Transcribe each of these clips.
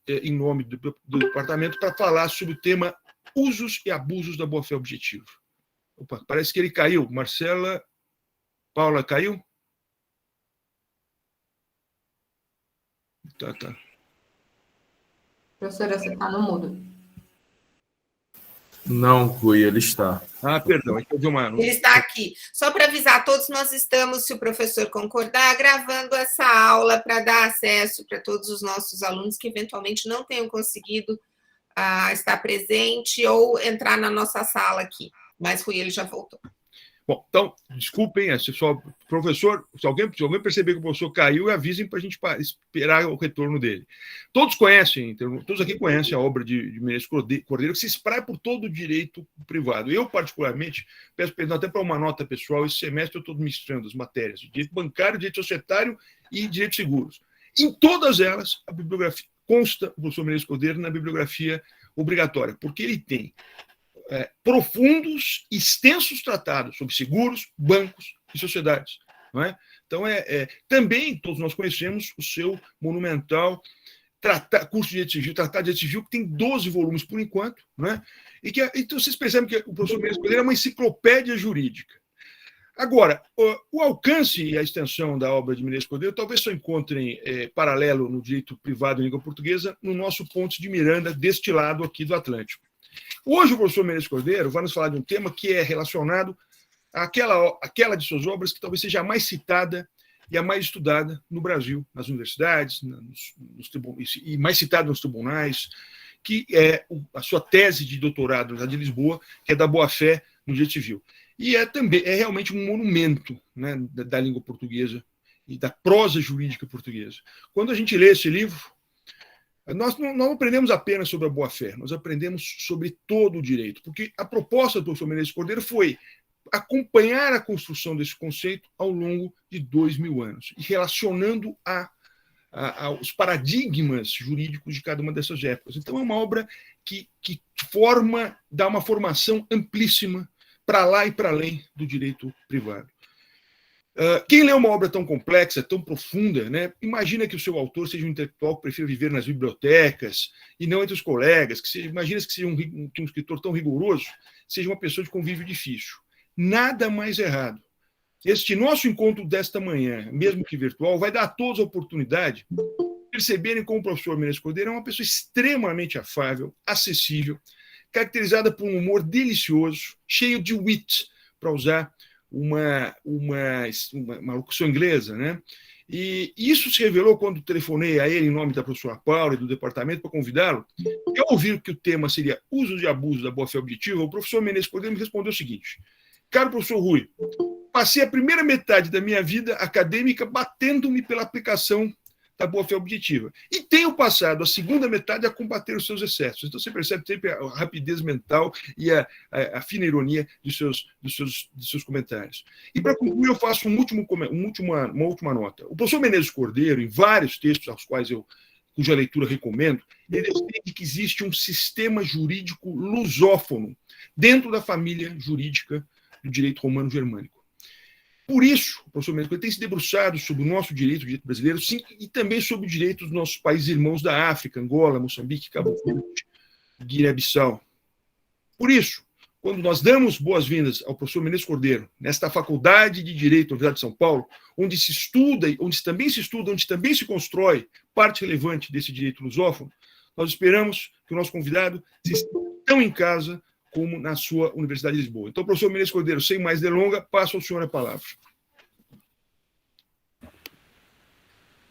em nome do departamento para falar sobre o tema usos e abusos da boa-fé objetiva. Opa, parece que ele caiu. Marcela, Paula, caiu? Tá. Professora, você está no mudo. Não, Rui, ele está. Perdão. Ele está aqui. Só para avisar a todos, nós estamos, se o professor concordar, gravando essa aula para dar acesso para todos os nossos alunos que eventualmente não tenham conseguido estar presente ou entrar na nossa sala aqui. Mas Rui, ele já voltou. Bom, então, desculpem, professor, se alguém perceber que o professor caiu, avisem para a gente esperar o retorno dele. Todos aqui conhecem a obra de Menezes Cordeiro, que se espraia por todo o direito privado. Eu, particularmente, peço perdão até para uma nota pessoal, esse semestre eu estou misturando as matérias de direito bancário, direito societário e direito seguros. Em todas elas, a bibliografia consta o professor Menezes Cordeiro na bibliografia obrigatória, porque ele tem profundos, extensos tratados sobre seguros, bancos e sociedades. Não é? Então, também todos nós conhecemos o seu monumental curso de Direito Civil, Tratado de Direito Civil, que tem 12 volumes por enquanto. Não é? Então, vocês percebem que o professor Menezes Cordeiro é uma enciclopédia jurídica. Agora, o alcance e a extensão da obra de Menezes Cordeiro talvez só encontrem paralelo no direito privado em língua portuguesa no nosso Ponte de Miranda, deste lado aqui do Atlântico. Hoje o professor Menezes Cordeiro vai nos falar de um tema que é relacionado àquela de suas obras que talvez seja a mais citada e a mais estudada no Brasil, nas universidades, e mais citada nos tribunais, que é a sua tese de doutorado lá de Lisboa, que é da boa-fé no direito civil. E é realmente um monumento, né, da língua portuguesa e da prosa jurídica portuguesa. Quando a gente lê esse livro, nós não aprendemos apenas sobre a boa-fé, nós aprendemos sobre todo o direito, porque a proposta do professor Menezes Cordeiro foi acompanhar a construção desse conceito ao longo de 2000 anos, e relacionando aos paradigmas jurídicos de cada uma dessas épocas. Então, é uma obra que dá uma formação amplíssima para lá e para além do direito privado. Quem lê uma obra tão complexa, tão profunda, né, imagina que o seu autor seja um intelectual que prefira viver nas bibliotecas e não entre os colegas, imagina que seja um escritor tão rigoroso, seja uma pessoa de convívio difícil. Nada mais errado. Este nosso encontro desta manhã, mesmo que virtual, vai dar a todos a oportunidade de perceberem como o professor Menezes Cordeiro é uma pessoa extremamente afável, acessível, caracterizada por um humor delicioso, cheio de wit, para usar uma locução inglesa, né? E isso se revelou quando telefonei a ele em nome da professora Paula e do departamento para convidá-lo. Ao ouvir que o tema seria usos e abusos da boa-fé objetiva, o professor Menezes Cordeiro me respondeu o seguinte: caro professor Rui, passei a primeira metade da minha vida acadêmica batendo-me pela aplicação da boa-fé objetiva. E tenho passado a segunda metade a combater os seus excessos. Então, você percebe sempre a rapidez mental e a fina ironia dos seus comentários. E, para concluir, eu faço uma última nota. O professor Menezes Cordeiro, em vários textos aos quais cuja leitura recomendo, ele defende que existe um sistema jurídico lusófono dentro da família jurídica do direito romano-germânico. Por isso, o professor Menezes Cordeiro tem se debruçado sobre o nosso direito brasileiro, sim, e também sobre o direito dos nossos países irmãos da África, Angola, Moçambique, Cabo Verde, Guiné-Bissau. Por isso, quando nós damos boas-vindas ao professor Menezes Cordeiro, nesta Faculdade de Direito da Universidade de São Paulo, onde se estuda, onde também se constrói parte relevante desse direito lusófono, nós esperamos que o nosso convidado se sinta tão em casa como na sua Universidade de Lisboa. Então, professor Menezes Cordeiro, sem mais delonga, passo ao senhor a palavra.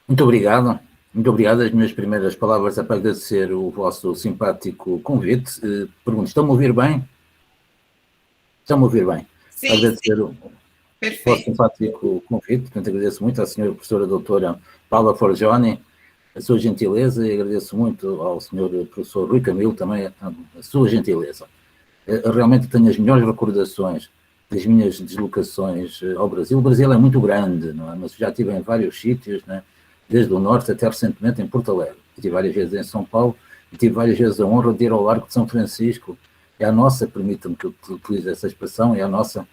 Muito obrigado. Muito obrigado. As minhas primeiras palavras é para agradecer o vosso simpático convite. Pergunto, estão-me a ouvir bem? Estão-me a ouvir bem? Sim, agradecer o perfeito. Vosso simpático convite. Portanto, agradeço muito à senhora professora doutora Paula Forgione a sua gentileza, e agradeço muito ao senhor professor Rui Camilo também a sua gentileza. Realmente tenho as melhores recordações das minhas deslocações ao Brasil. O Brasil é muito grande, não é? Mas já estive em vários sítios, não é? Desde o norte até recentemente em Porto Alegre. Estive várias vezes em São Paulo e tive várias vezes a honra de ir ao Largo de São Francisco. É a nossa, permitam-me que eu utilize essa expressão, é a nossa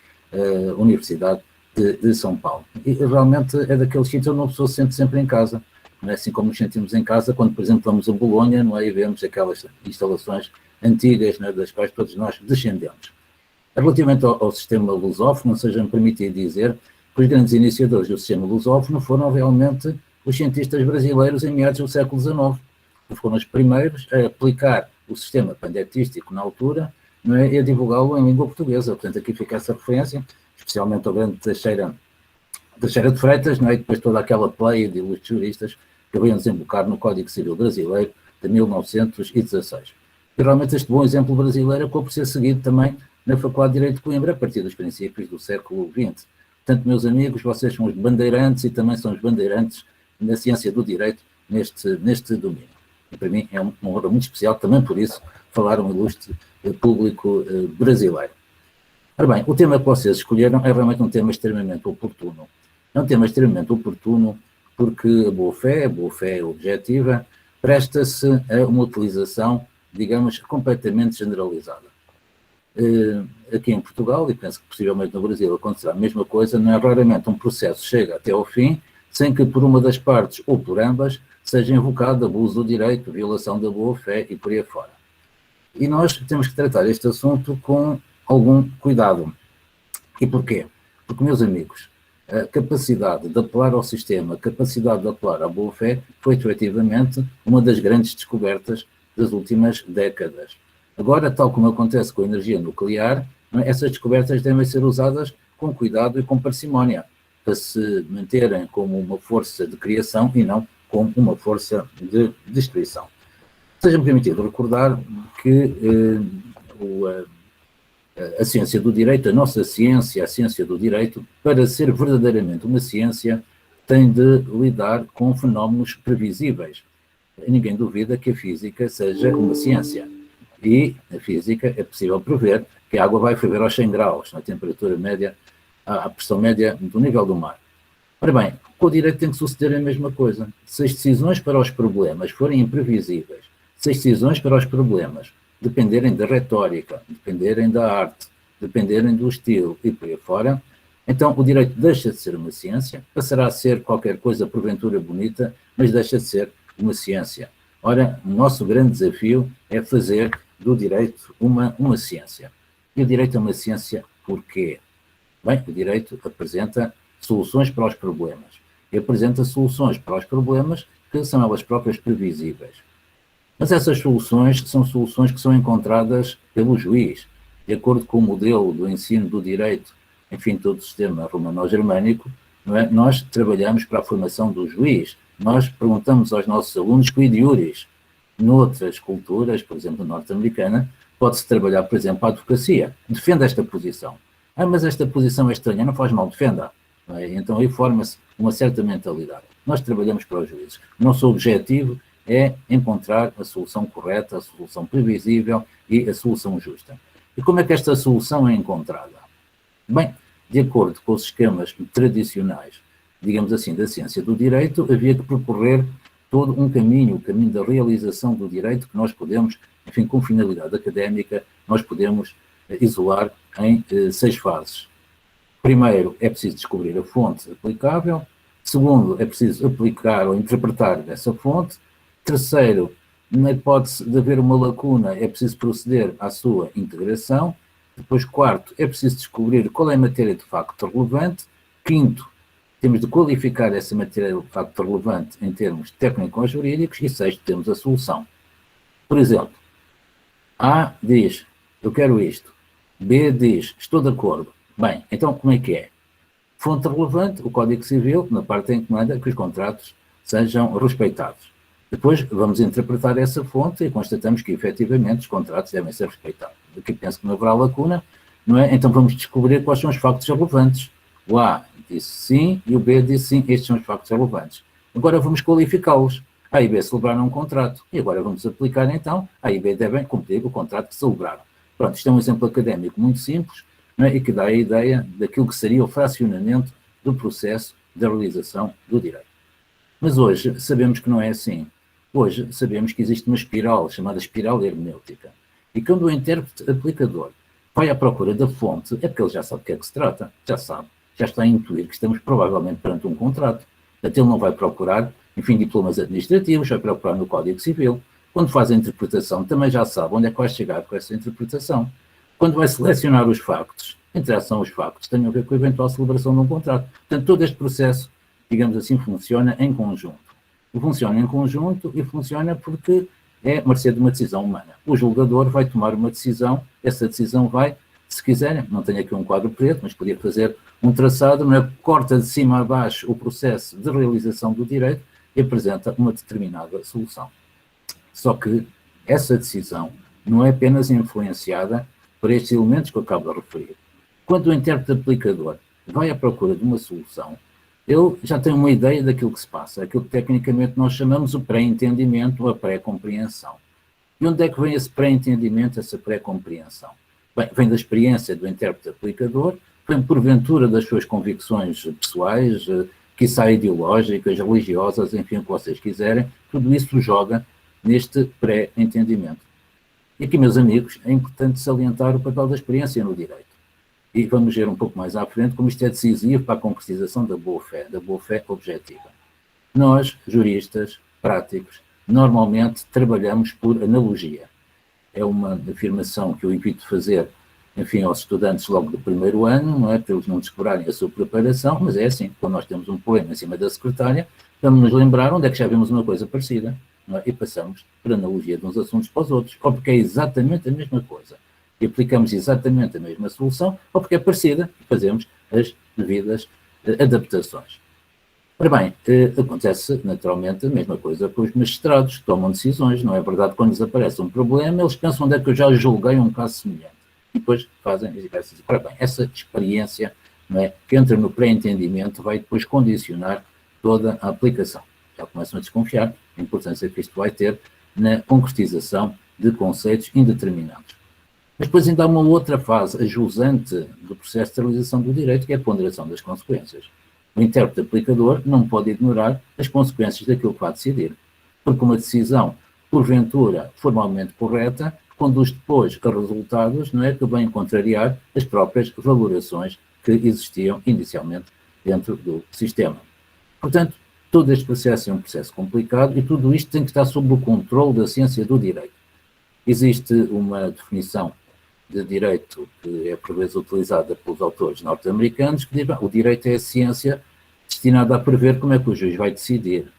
Universidade de São Paulo. E realmente é daqueles sítios onde uma pessoa se sente sempre em casa, não é? Assim como nos sentimos em casa quando, por exemplo, vamos a Bolonha, não é? E vemos aquelas instalações antigas, não é? Das quais todos nós descendemos. Relativamente ao sistema lusófono, seja-me permitido dizer que os grandes iniciadores do sistema lusófono foram realmente os cientistas brasileiros em meados do século XIX, que foram os primeiros a aplicar o sistema pandiatístico na altura, não é? E a divulgá-lo em língua portuguesa. Portanto, aqui fica essa referência, especialmente ao grande Teixeira de Freitas, não é? E depois toda aquela pleia de ilustres juristas que veio desembocar no Código Civil Brasileiro de 1916. E realmente este bom exemplo brasileiro acabou por ser seguido também na Faculdade de Direito de Coimbra, a partir dos princípios do século XX. Portanto, meus amigos, vocês são os bandeirantes e também são os bandeirantes na ciência do direito neste domínio. E para mim é uma honra muito especial, também por isso, falar um ilustre público brasileiro. Ora bem, o tema que vocês escolheram é realmente um tema extremamente oportuno. É um tema extremamente oportuno porque a boa-fé objetiva, presta-se a uma utilização, digamos, completamente generalizada. Aqui em Portugal, e penso que possivelmente no Brasil acontecerá a mesma coisa, não é raramente um processo chega até ao fim, sem que por uma das partes ou por ambas seja invocado abuso do direito, violação da boa-fé e por aí fora. E nós temos que tratar este assunto com algum cuidado. E porquê? Porque, meus amigos, a capacidade de apelar ao sistema, a capacidade de apelar à boa-fé foi efetivamente uma das grandes descobertas das últimas décadas. Agora, tal como acontece com a energia nuclear, essas descobertas devem ser usadas com cuidado e com parcimónia, para se manterem como uma força de criação e não como uma força de destruição. Seja-me permitido recordar que a ciência do direito, a nossa ciência, a ciência do direito, para ser verdadeiramente uma ciência, tem de lidar com fenómenos previsíveis. Ninguém duvida que a física seja uma ciência. E na física é possível prever que a água vai ferver aos 100 graus, na temperatura média, à pressão média do nível do mar. Ora bem, com o direito tem que suceder a mesma coisa. Se as decisões para os problemas forem imprevisíveis, se as decisões para os problemas dependerem da retórica, dependerem da arte, dependerem do estilo e por aí fora, então o direito deixa de ser uma ciência, passará a ser qualquer coisa porventura bonita, mas deixa de ser uma ciência. Ora, o nosso grande desafio é fazer do direito uma ciência. E o direito é uma ciência porquê? Bem, o direito apresenta soluções para os problemas. E apresenta soluções para os problemas que são elas próprias previsíveis. Mas essas soluções são soluções que são encontradas pelo juiz, de acordo com o modelo do ensino do direito, enfim, todo o sistema romano-germânico, não é? Nós trabalhamos para a formação do juiz. Nós perguntamos aos nossos alunos quid iuris. Noutras culturas, por exemplo, norte-americana, pode-se trabalhar, por exemplo, a advocacia. Defenda esta posição. Mas esta posição é estranha, não faz mal, defenda. Não é? Então aí forma-se uma certa mentalidade. Nós trabalhamos para os juízes. O nosso objetivo é encontrar a solução correta, a solução previsível e a solução justa. E como é que esta solução é encontrada? Bem, de acordo com os esquemas tradicionais, digamos assim, da ciência do direito, havia que percorrer todo um caminho, o caminho da realização do direito que nós podemos, enfim, com finalidade académica, nós podemos isolar em 6 fases. Primeiro, é preciso descobrir a fonte aplicável. Segundo, é preciso aplicar ou interpretar essa fonte. Terceiro, na hipótese de haver uma lacuna, é preciso proceder à sua integração. Depois, quarto, é preciso descobrir qual é a matéria de facto relevante. Quinto, temos de qualificar essa matéria de facto relevante em termos técnico-jurídicos. E sexto, temos a solução. Por exemplo, A diz, eu quero isto. B diz, estou de acordo. Bem, então como é que é? Fonte relevante, o Código Civil, na parte em que manda que os contratos sejam respeitados. Depois vamos interpretar essa fonte e constatamos que efetivamente os contratos devem ser respeitados. Aqui penso que não haverá lacuna, não é? Então vamos descobrir quais são os factos relevantes. O A disse sim e o B disse sim, estes são os factos relevantes. Agora vamos qualificá-los. A e B celebraram um contrato e agora vamos aplicar então, A e B devem cumprir o contrato que celebraram. Pronto, isto é um exemplo académico muito simples, não é? E que dá a ideia daquilo que seria o fracionamento do processo da realização do direito. Mas hoje sabemos que não é assim. Hoje sabemos que existe uma espiral, chamada espiral hermenêutica. E quando o intérprete aplicador vai à procura da fonte, é porque ele já sabe do que é que se trata, já sabe, já está a intuir que estamos provavelmente perante um contrato. Portanto, ele não vai procurar enfim, diplomas administrativos, vai procurar no Código Civil. Quando faz a interpretação, também já sabe onde é que vai chegar com essa interpretação. Quando vai selecionar os factos, interação os factos, tem a ver com a eventual celebração de um contrato. Portanto, todo este processo, digamos assim, funciona em conjunto. Funciona em conjunto e funciona porque é mercê de uma decisão humana. O julgador vai tomar uma decisão, essa decisão vai, se quiserem, não tenho aqui um quadro preto, mas podia fazer um traçado, não é? Corta de cima a baixo o processo de realização do direito e apresenta uma determinada solução. Só que essa decisão não é apenas influenciada por estes elementos que eu acabo de referir. Quando o intérprete aplicador vai à procura de uma solução, ele já tem uma ideia daquilo que se passa, aquilo que tecnicamente nós chamamos o pré-entendimento ou a pré-compreensão. E onde é que vem esse pré-entendimento, essa pré-compreensão? Bem, vem da experiência do intérprete aplicador, vem porventura das suas convicções pessoais, quiçá ideológicas, religiosas, enfim, o que vocês quiserem, tudo isso joga neste pré-entendimento. E aqui, meus amigos, é importante salientar o papel da experiência no direito. E vamos ver um pouco mais à frente como isto é decisivo para a concretização da boa-fé objetiva. Nós, juristas, práticos, normalmente trabalhamos por analogia. É uma afirmação que eu evito fazer, enfim, aos estudantes logo do primeiro ano, não é? Para eles não descobrarem a sua preparação, mas é assim, quando nós temos um poema em cima da secretária, vamos nos lembrar onde é que já vimos uma coisa parecida, não é? E passamos por analogia de uns assuntos para os outros, ou porque é exatamente a mesma coisa, e aplicamos exatamente a mesma solução, ou porque é parecida, e fazemos as devidas adaptações. Ora bem, acontece naturalmente a mesma coisa com os magistrados, que tomam decisões, não é verdade? Quando lhes aparece um problema, eles pensam onde é que eu já julguei um caso semelhante. E depois fazem as diversas. Ora bem, essa experiência, não é, que entra no pré-entendimento vai depois condicionar toda a aplicação. Já começam a desconfiar da importância que isto vai ter na concretização de conceitos indeterminados. Mas depois ainda há uma outra fase, a jusante do processo de realização do direito, que é a ponderação das consequências. O intérprete aplicador não pode ignorar as consequências daquilo que vai decidir, porque uma decisão, porventura, formalmente correta, conduz depois a resultados, não é, que vêm contrariar as próprias valorações que existiam inicialmente dentro do sistema. Portanto, todo este processo é um processo complicado e tudo isto tem que estar sob o controle da ciência do direito. Existe uma definição de direito que é por vezes utilizada pelos autores norte-americanos, que diz que o direito é a ciência destinada a prever como é que o juiz vai decidir.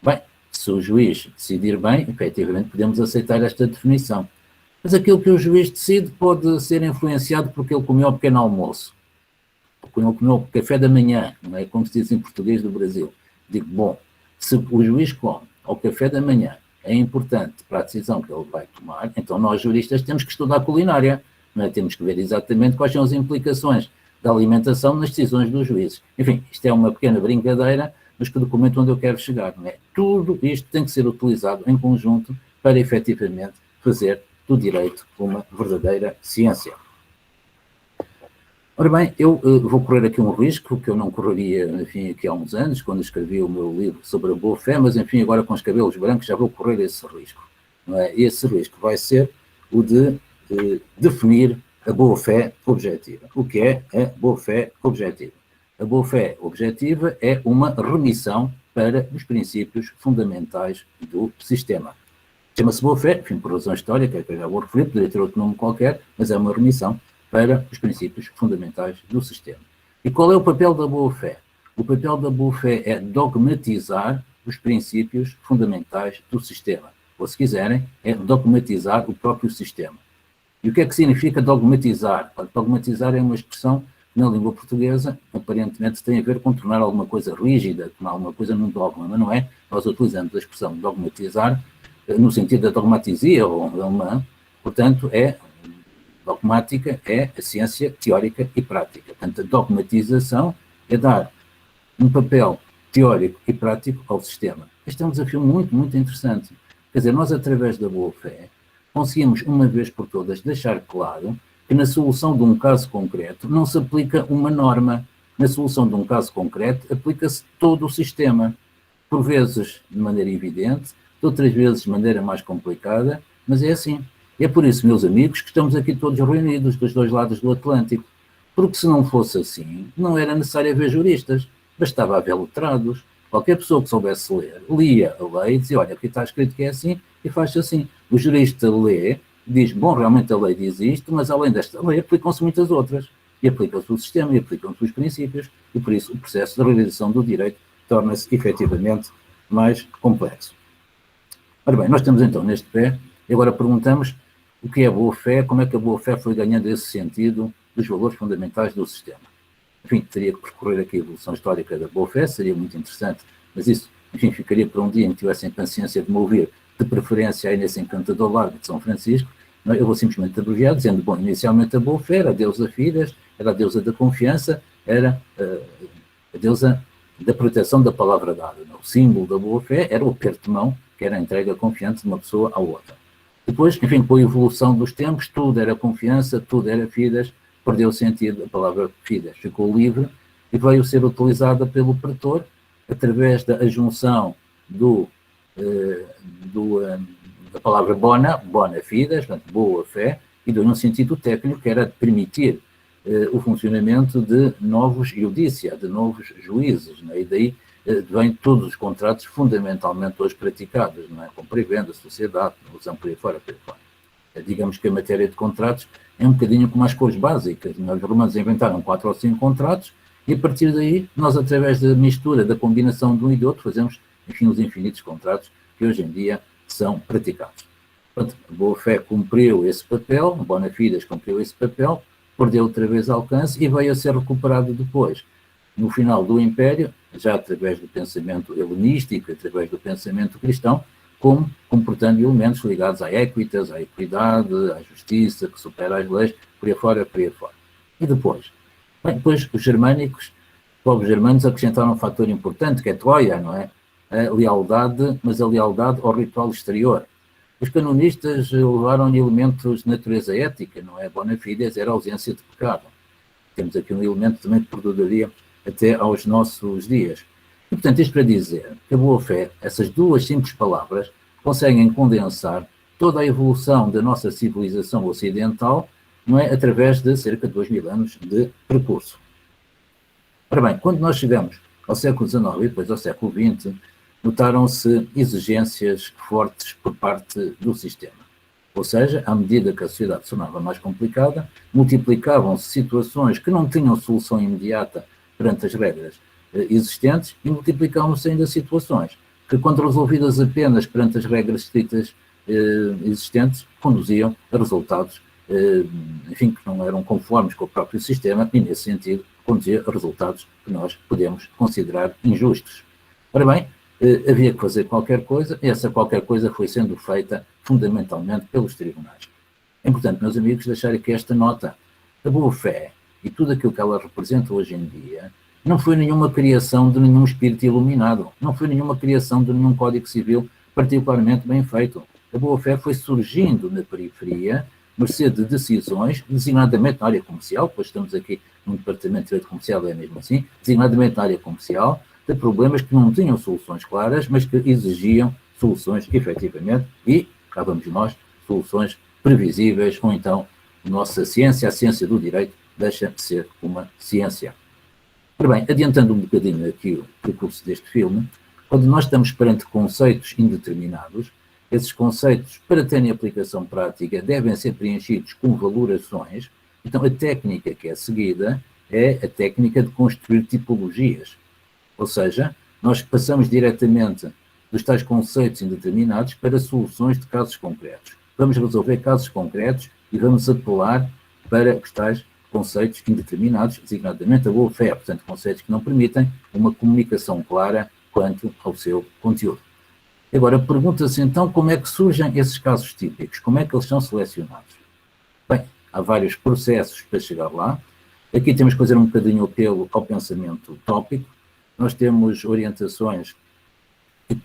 Bem, se o juiz decidir bem, efetivamente podemos aceitar esta definição. Mas aquilo que o juiz decide pode ser influenciado porque ele comeu ao pequeno almoço, porque ele comeu ao café da manhã, não é como se diz em português do Brasil. Digo, bom, se o juiz come ao café da manhã é importante para a decisão que ele vai tomar, então nós juristas temos que estudar culinária, não é? Temos que ver exatamente quais são as implicações da alimentação nas decisões dos juízes. Enfim, isto é uma pequena brincadeira, mas que documento onde eu quero chegar, não é? Tudo isto tem que ser utilizado em conjunto para efetivamente fazer do direito uma verdadeira ciência. Ora bem, eu vou correr aqui um risco que eu não correria, enfim, aqui há uns anos, quando escrevi o meu livro sobre a boa-fé, mas, enfim, agora com os cabelos brancos já vou correr esse risco. Não é? Esse risco vai ser o de definir a boa-fé objetiva. O que é a boa-fé objetiva? A boa-fé objetiva é uma remissão para os princípios fundamentais do sistema. Chama-se boa-fé, enfim, por razão histórica, que eu já vou referir, poderia ter outro nome qualquer, mas é uma remissão para os princípios fundamentais do sistema. E qual é o papel da boa-fé? O papel da boa-fé é dogmatizar os princípios fundamentais do sistema. Ou, se quiserem, é dogmatizar o próprio sistema. E o que é que significa dogmatizar? Dogmatizar é uma expressão que na língua portuguesa aparentemente tem a ver com tornar alguma coisa rígida, tornar alguma coisa num dogma, mas não é? Nós utilizamos a expressão dogmatizar no sentido da dogmatisia ou alemã, portanto, dogmática é a ciência teórica e prática. Portanto, a dogmatização é dar um papel teórico e prático ao sistema. Este é um desafio muito, muito interessante. Quer dizer, nós, através da boa-fé, conseguimos, uma vez por todas, deixar claro que na solução de um caso concreto não se aplica uma norma. Na solução de um caso concreto, aplica-se todo o sistema. Por vezes, de maneira evidente, outras vezes, de maneira mais complicada, mas é assim. E é por isso, meus amigos, que estamos aqui todos reunidos dos dois lados do Atlântico. Porque se não fosse assim, não era necessário haver juristas, bastava haver letrados, Qualquer pessoa que soubesse ler, lia a lei e dizia, olha, aqui está escrito que é assim e faz assim. O jurista lê, diz, bom, realmente a lei diz isto, mas além desta lei aplicam-se muitas outras. E aplica-se o sistema, e aplicam-se os princípios, e por isso o processo de realização do direito torna-se efetivamente mais complexo. Ora bem, nós estamos então neste pé, e agora perguntamos o que é a boa-fé, como é que a boa-fé foi ganhando esse sentido dos valores fundamentais do sistema. Enfim, teria que percorrer aqui a evolução histórica da boa-fé, seria muito interessante, mas isso, enfim, ficaria para um dia em que tivessem paciência de me ouvir, de preferência aí nesse encantador largo de São Francisco. Eu vou simplesmente abreviar, dizendo, bom, inicialmente a boa-fé era a deusa Fides, era a deusa da confiança, era a deusa da proteção da palavra dada. O símbolo da boa-fé era o aperto de mão, que era a entrega confiante de uma pessoa à outra. Depois, enfim, com a evolução dos tempos, tudo era confiança, tudo era Fides, perdeu o sentido, a palavra Fides ficou livre e veio ser utilizada pelo pretor através da junção da palavra bona fides, portanto, boa fé, e deu um sentido técnico que era permitir o funcionamento de novos iudícia, de novos juízes, né? E daí vêm todos os contratos fundamentalmente hoje praticados, não é? Compra e venda, sociedade, usam por aí fora, Digamos que a matéria de contratos é um bocadinho como as cores básicas. Os romanos inventaram 4 ou 5 contratos e a partir daí nós, através da mistura, da combinação de um e do outro, fazemos, enfim, os infinitos contratos que hoje em dia são praticados. Portanto, a boa-fé cumpriu esse papel, a bona fides cumpriu esse papel, perdeu outra vez alcance e veio a ser recuperado depois, no final do Império, já através do pensamento helenístico, através do pensamento cristão, como comportando elementos ligados à equitas, à equidade, à justiça, que supera as leis, por aí fora. E depois? Bem, depois os germânicos, os povos germânicos acrescentaram um fator importante, que é Troia, não é? A lealdade, mas a lealdade ao ritual exterior. Os canonistas levaram elementos de natureza ética, não é? Bona fides era a ausência de pecado. Temos aqui um elemento também que perduraria até aos nossos dias. E, portanto, isto para dizer que a boa-fé, essas duas simples palavras, conseguem condensar toda a evolução da nossa civilização ocidental, não é? Através de cerca de 2000 anos de percurso. Ora bem, quando nós chegamos ao século XIX e depois ao século XX, notaram-se exigências fortes por parte do sistema. Ou seja, à medida que a sociedade se tornava mais complicada, multiplicavam-se situações que não tinham solução imediata perante as regras existentes e multiplicavam-se ainda situações que, quando resolvidas apenas perante as regras estritas existentes, conduziam a resultados, enfim, que não eram conformes com o próprio sistema e, nesse sentido, conduzia a resultados que nós podemos considerar injustos. Ora bem, havia que fazer qualquer coisa e essa qualquer coisa foi sendo feita fundamentalmente pelos tribunais. É importante, meus amigos, deixar aqui esta nota. A boa-fé e tudo aquilo que ela representa hoje em dia não foi nenhuma criação de nenhum espírito iluminado, não foi nenhuma criação de nenhum código civil particularmente bem feito. A boa-fé foi surgindo na periferia, mercê de decisões, designadamente na área comercial, pois estamos aqui num departamento de direito comercial, é mesmo assim, designadamente na área comercial, de problemas que não tinham soluções claras, mas que exigiam soluções efetivamente, e, cá vamos nós, soluções previsíveis, ou então nossa ciência, a ciência do direito, deixa de ser uma ciência. Ora bem, adiantando um bocadinho aqui o percurso deste filme, quando nós estamos perante conceitos indeterminados, esses conceitos, para terem aplicação prática, devem ser preenchidos com valorações. Então, a técnica que é seguida é a técnica de construir tipologias. Ou seja, nós passamos diretamente dos tais conceitos indeterminados para soluções de casos concretos. Vamos resolver casos concretos e vamos apelar para os tais conceitos indeterminados, designadamente a boa-fé, portanto, conceitos que não permitem uma comunicação clara quanto ao seu conteúdo. Agora, pergunta-se então como é que surgem esses casos típicos, como é que eles são selecionados? Bem, há vários processos para chegar lá. Aqui temos que fazer um bocadinho apelo ao pensamento tópico. Nós temos orientações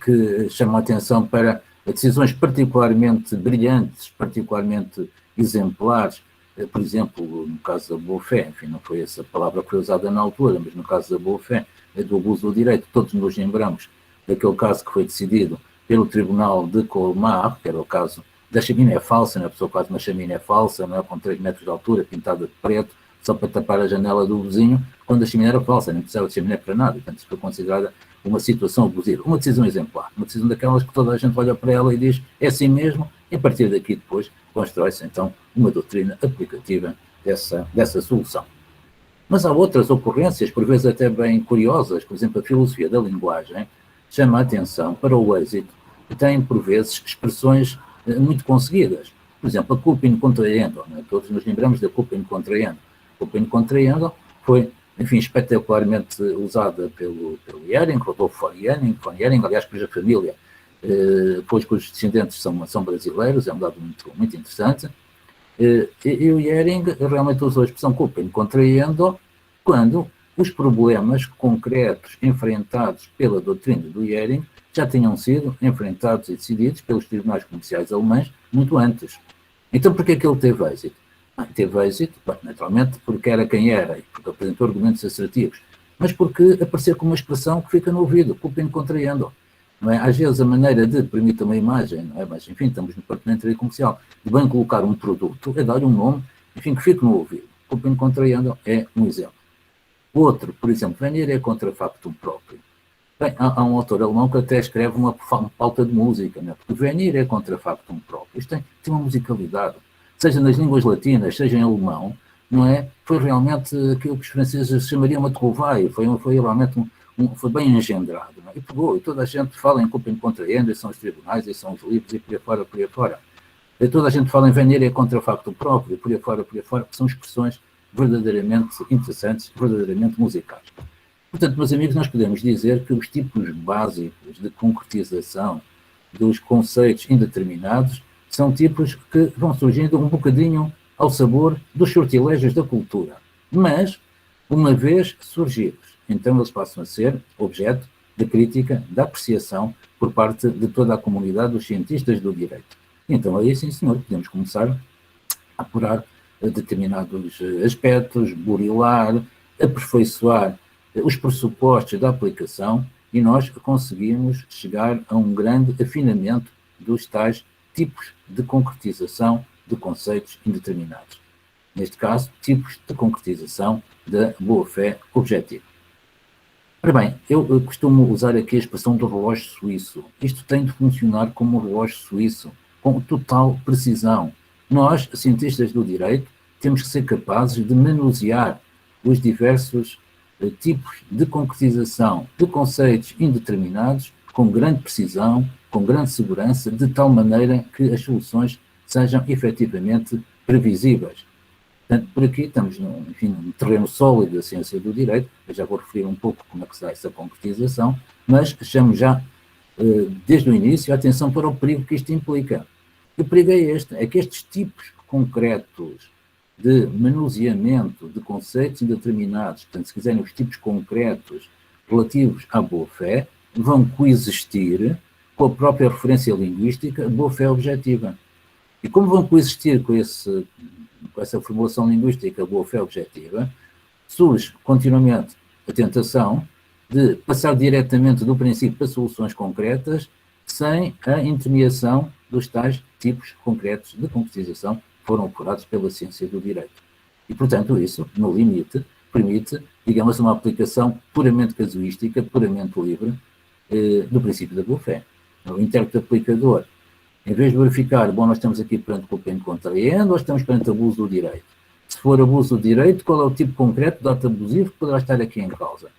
que chamam a atenção para decisões particularmente brilhantes, particularmente exemplares. Por exemplo, no caso da boa-fé, enfim, não foi essa palavra que foi usada na altura, mas no caso da boa-fé, do abuso do direito, todos nos lembramos daquele caso que foi decidido pelo Tribunal de Colmar, que era o caso da chaminé falsa, né? A pessoa faz uma chaminé falsa, não é? Com 3 metros de altura, pintada de preto, só para tapar a janela do vizinho, quando a chaminé era falsa, nem precisava de chaminé para nada. Portanto, isso foi considerada uma situação abusiva, uma decisão exemplar, uma decisão daquelas que toda a gente olha para ela e diz é assim mesmo, e a partir daqui depois constrói-se então uma doutrina aplicativa dessa solução. Mas há outras ocorrências, por vezes até bem curiosas, por exemplo, a filosofia da linguagem chama a atenção para o êxito, que tem, por vezes, expressões muito conseguidas. Por exemplo, a culpa in contraendo, né? Todos nos lembramos da culpa in contraendo. A culpa in contraendo foi, enfim, espetacularmente usada pelo Jhering, Rodolfo von Jhering, aliás, cuja família, depois cujos descendentes são brasileiros, é um dado muito interessante. E o Jhering realmente usou a expressão culpa in contraendo quando os problemas concretos enfrentados pela doutrina do Jhering já tinham sido enfrentados e decididos pelos tribunais comerciais alemães muito antes. Então, por que é que ele teve êxito? Teve êxito, naturalmente, porque era quem era e porque apresentou argumentos assertivos, mas porque apareceu com uma expressão que fica no ouvido, culpa in contraendo. Não é? Às vezes a maneira de, permite uma imagem, não é? Mas enfim, estamos no departamento comercial, de bem colocar um produto, é dar um nome, enfim, que fique no ouvido. Culpa in contraendo é um exemplo. Outro, por exemplo, venire contra factum próprio. Bem, há um autor alemão que até escreve uma pauta de música, né? Porque venire contra factum próprio. Isto tem uma musicalidade, seja nas línguas latinas, seja em alemão, não é? Foi realmente aquilo que os franceses chamariam uma trouvaille, foi realmente foi bem engendrado, não é? E pegou, e toda a gente fala em culpa in contraendo, e são os tribunais, e são os livros, e por aí fora. E toda a gente fala em venire contra factum próprio, e por aí fora, que são expressões verdadeiramente interessantes, verdadeiramente musicais. Portanto, meus amigos, nós podemos dizer que os tipos básicos de concretização dos conceitos indeterminados são tipos que vão surgindo um bocadinho ao sabor dos sortilégios da cultura. Mas, uma vez surgidos, então eles passam a ser objeto de crítica, de apreciação por parte de toda a comunidade dos cientistas do direito. Então, aí sim, senhor, podemos começar a apurar determinados aspectos, burilar, aperfeiçoar os pressupostos da aplicação e nós conseguimos chegar a um grande afinamento dos tais tipos de concretização de conceitos indeterminados. Neste caso, tipos de concretização da boa-fé objetiva. Ora bem, eu costumo usar aqui a expressão do relógio suíço. Isto tem de funcionar como um relógio suíço, com total precisão. Nós, cientistas do direito, temos que ser capazes de manusear os diversos tipos de concretização de conceitos indeterminados com grande precisão, com grande segurança, de tal maneira que as soluções sejam efetivamente previsíveis. Portanto, por aqui estamos num terreno sólido da ciência do direito, eu já vou referir um pouco como é que se dá essa concretização, mas chamo já, desde o início, a atenção para o perigo que isto implica. E o perigo é este, é que estes tipos concretos de manuseamento de conceitos indeterminados, portanto, se quiserem, os tipos concretos relativos à boa-fé, vão coexistir com a própria referência linguística boa-fé objetiva. E como vão coexistir com essa formulação linguística boa-fé objetiva, surge continuamente a tentação de passar diretamente do princípio para soluções concretas sem a intermediação dos tais tipos concretos de concretização que foram apurados pela ciência do direito. E, portanto, isso, no limite, permite, digamos, uma aplicação puramente casuística, puramente livre do princípio da boa-fé. O intérprete aplicador, em vez de verificar, bom, nós estamos aqui perante culpa in contraendo ou estamos perante abuso do direito? Se for abuso do direito, qual é o tipo concreto de ato abusivo que poderá estar aqui em causa?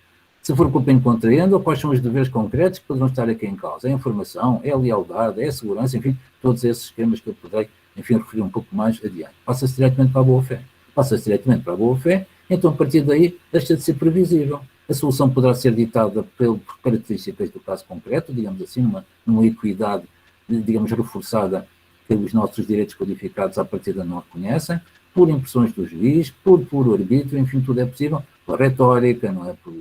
Se for culpa in contraendo, quais são os deveres concretos que poderão estar aqui em causa? É a informação, é a lealdade, é a segurança, enfim, todos esses esquemas que eu poderei, enfim, referir um pouco mais adiante. Passa-se diretamente para a boa-fé. Passa-se diretamente para a boa-fé, então a partir daí deixa de ser previsível. A solução poderá ser ditada por características do caso concreto, digamos assim, numa equidade, digamos, reforçada que os nossos direitos codificados à partida não reconhecem, por impressões do juiz, por puro arbítrio, enfim, tudo é possível, por retórica, não é? Por,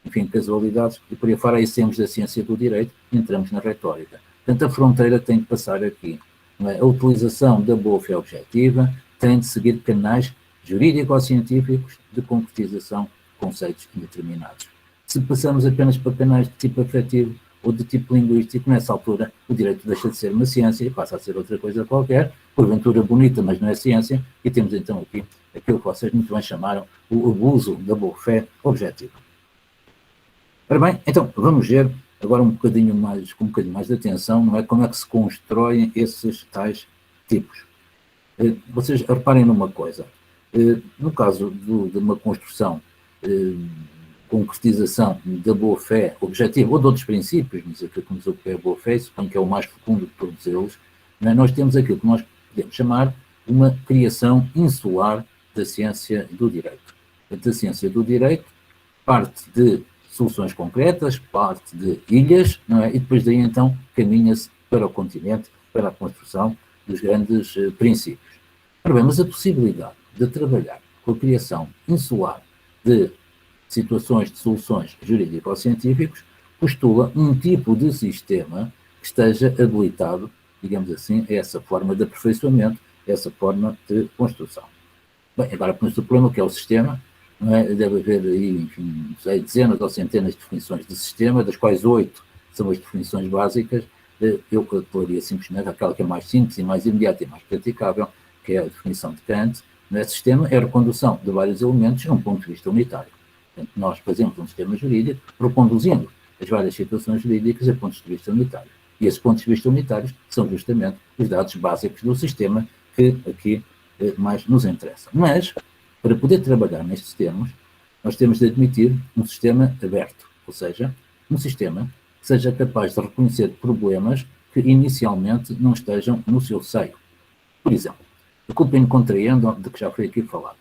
enfim, casualidades, e por aí fora, aí saímos da ciência do direito e entramos na retórica. Portanto, a fronteira tem de passar aqui. Não é? A utilização da boa-fé objetiva tem de seguir canais jurídico-científicos de concretização de conceitos indeterminados. Se passamos apenas para canais de tipo afetivo ou de tipo linguístico, nessa altura o direito deixa de ser uma ciência e passa a ser outra coisa qualquer, porventura bonita, mas não é ciência, e temos então aqui aquilo que vocês muito bem chamaram o abuso da boa-fé objetiva. Ora bem, então, vamos ver agora com um bocadinho mais de atenção, não é? Como é que se constroem esses tais tipos. Vocês reparem numa coisa. No caso de uma construção, concretização da boa-fé objetiva, ou de outros princípios, mas aquilo que nos ocupa é a boa-fé, suponho que é o mais fecundo de todos eles, né? Nós temos aquilo que nós podemos chamar uma criação insular da ciência do direito. A ciência do direito parte de soluções concretas, parte de ilhas, não é? E depois daí então caminha-se para o continente, para a construção dos grandes princípios. Ora bem, mas a possibilidade de trabalhar com a criação insular de situações de soluções jurídico-científicos postula um tipo de sistema que esteja habilitado, digamos assim, a essa forma de aperfeiçoamento, a essa forma de construção. Bem, agora põe-se o problema que é o sistema, não é? Deve haver aí, enfim, não sei, dezenas ou centenas de definições de sistema, das quais 8 são as definições básicas. Eu calcularia simplesmente aquela que é mais simples e mais imediata e mais praticável, que é a definição de Kant. No sistema é a recondução de vários elementos a um ponto de vista unitário. Portanto, nós fazemos um sistema jurídico reconduzindo as várias situações jurídicas a pontos de vista unitários. E esses pontos de vista unitários são justamente os dados básicos do sistema que aqui mais nos interessa. Mas, para poder trabalhar nestes termos, nós temos de admitir um sistema aberto, ou seja, um sistema que seja capaz de reconhecer problemas que inicialmente não estejam no seu seio. Por exemplo, a culpa in contraendo, de que já foi aqui falado.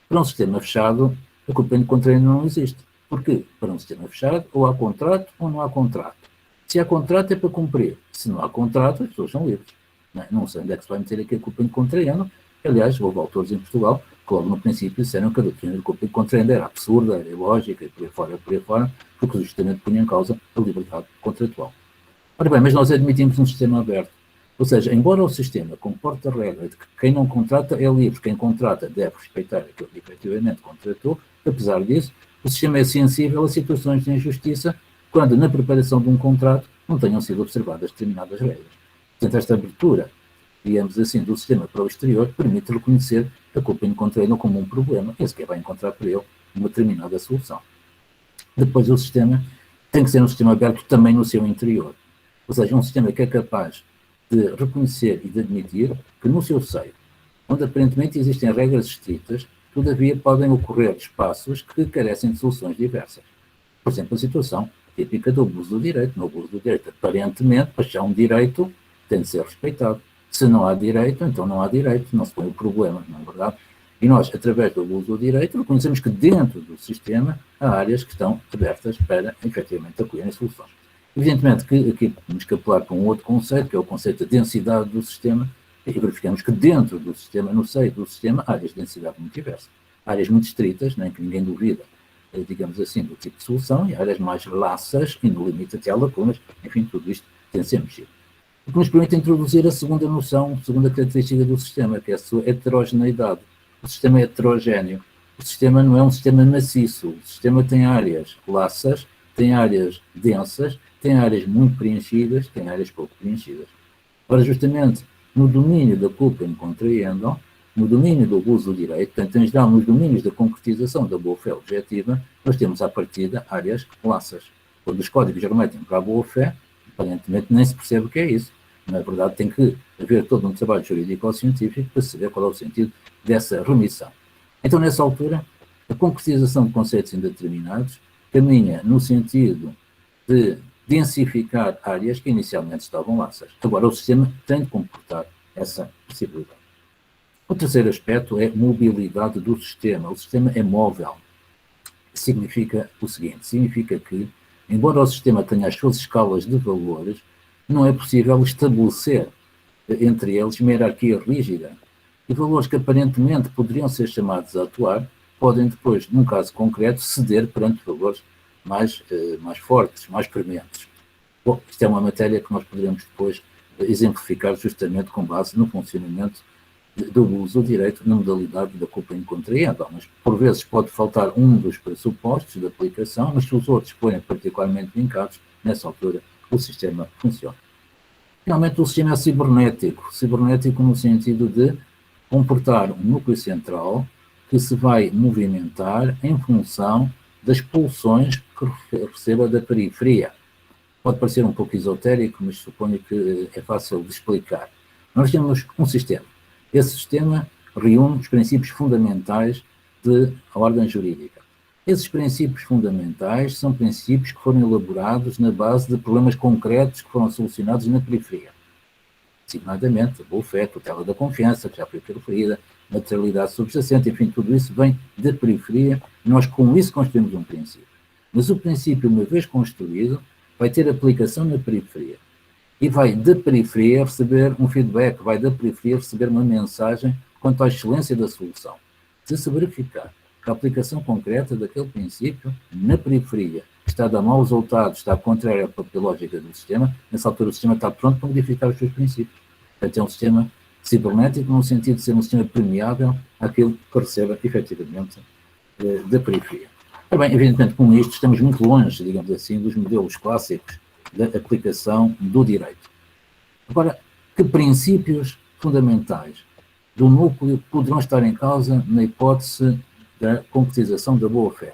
Para um sistema fechado, a culpa in contraendo não existe. Porquê? Para um sistema fechado, ou há contrato ou não há contrato. Se há contrato é para cumprir. Se não há contrato, as pessoas são livres. Não sei onde é que se vai meter aqui a culpa in contraendo. Aliás, houve autores em Portugal que logo no princípio disseram que a doutrina de culpa in contraendo era absurda, era ilógica, e por aí fora, porque justamente punha em causa a liberdade contratual. Ora bem, mas nós admitimos um sistema aberto. Ou seja, embora o sistema comporte a regra de que quem não contrata é livre, quem contrata deve respeitar aquilo que efetivamente contratou, apesar disso, o sistema é sensível a situações de injustiça quando, na preparação de um contrato, não tenham sido observadas determinadas regras. Portanto, esta abertura, digamos assim, do sistema para o exterior, permite reconhecer a culpa in contraendo como um problema, e sequer vai encontrar para ele uma determinada solução. Depois, o sistema tem que ser um sistema aberto também no seu interior. Ou seja, um sistema que é capaz de reconhecer e de admitir que no seu seio, onde aparentemente existem regras estritas, todavia podem ocorrer espaços que carecem de soluções diversas. Por exemplo, a situação típica do abuso do direito. No abuso do direito, aparentemente, para achar um direito, tem de ser respeitado. Se não há direito, então não há direito, não se põe o problema, não é verdade? E nós, através do abuso do direito, reconhecemos que dentro do sistema há áreas que estão abertas para, efetivamente, acolherem soluções. Evidentemente que aqui podemos escapular para um outro conceito, que é o conceito de densidade do sistema, e verificamos que dentro do sistema, no seio do sistema, há áreas de densidade muito diversas. Áreas muito estritas, nem que ninguém duvida, digamos assim, do tipo de solução, e áreas mais laças, e no limite até há lacunas, enfim, tudo isto tem de ser mexido. O que nos permite introduzir a segunda noção, a segunda característica do sistema, que é a sua heterogeneidade. O sistema é heterogéneo. O sistema não é um sistema maciço. O sistema tem áreas laças, tem áreas densas, tem áreas muito preenchidas, tem áreas pouco preenchidas. Ora, justamente, no domínio da culpa in contraendo, no domínio do abuso do direito, portanto, em geral, nos domínios da concretização da boa-fé objetiva, nós temos, à partida, áreas laças. Quando os códigos remetem para a boa-fé, aparentemente nem se percebe o que é isso. Na verdade, tem que haver todo um trabalho jurídico-científico para saber qual é o sentido dessa remissão. Então, nessa altura, a concretização de conceitos indeterminados caminha no sentido de densificar áreas que inicialmente estavam laças. Agora, o sistema tem de comportar essa possibilidade. O terceiro aspecto é a mobilidade do sistema. O sistema é móvel. Significa o seguinte, significa que, embora o sistema tenha as suas escalas de valores, não é possível estabelecer entre eles uma hierarquia rígida. E valores que aparentemente poderiam ser chamados a atuar, podem depois, num caso concreto, ceder perante valores mais fortes, mais prementes. Bom, isto é uma matéria que nós poderemos depois exemplificar justamente com base no funcionamento do uso do direito na modalidade da culpa in contraendo, mas por vezes pode faltar um dos pressupostos da aplicação, mas se os outros forem particularmente vincados, nessa altura o sistema funciona. Finalmente, o sistema é cibernético no sentido de comportar um núcleo central que se vai movimentar em função das pulsões que receba da periferia. Pode parecer um pouco esotérico, mas suponho que é fácil de explicar. Nós temos um sistema. Esse sistema reúne os princípios fundamentais da ordem jurídica. Esses princípios fundamentais são princípios que foram elaborados na base de problemas concretos que foram solucionados na periferia. Designadamente, a boa-fé, tutela da confiança, que já foi referida, materialidade subjacente, enfim, tudo isso vem da periferia. Nós, com isso, construímos um princípio. Mas o princípio, uma vez construído, vai ter aplicação na periferia. E vai da periferia receber um feedback, vai da periferia receber uma mensagem quanto à excelência da solução. Se verificar que a aplicação concreta daquele princípio na periferia está a dar maus resultados, está contrária à própria lógica do sistema, nessa altura o sistema está pronto para modificar os seus princípios. Portanto, é um sistema cibernético no sentido de ser um sistema permeável àquilo que receba efetivamente da periferia. Ora bem, evidentemente, com isto estamos muito longe, digamos assim, dos modelos clássicos da aplicação do direito. Agora, que princípios fundamentais do núcleo poderão estar em causa na hipótese da concretização da boa-fé?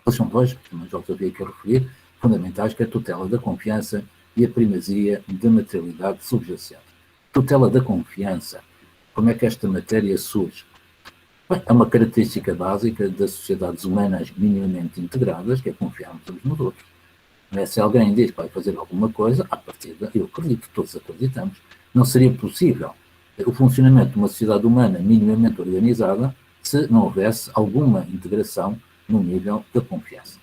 Eles são dois, mas já havia que referir, fundamentais, que é a tutela da confiança e a primazia da materialidade subjacente. Tutela da confiança. Como é que esta matéria surge? Bem, é uma característica básica das sociedades humanas minimamente integradas, que é confiarmos uns nos outros. Mas se alguém diz que vai fazer alguma coisa, à partida, eu acredito, todos acreditamos, não seria possível o funcionamento de uma sociedade humana minimamente organizada se não houvesse alguma integração no nível da confiança.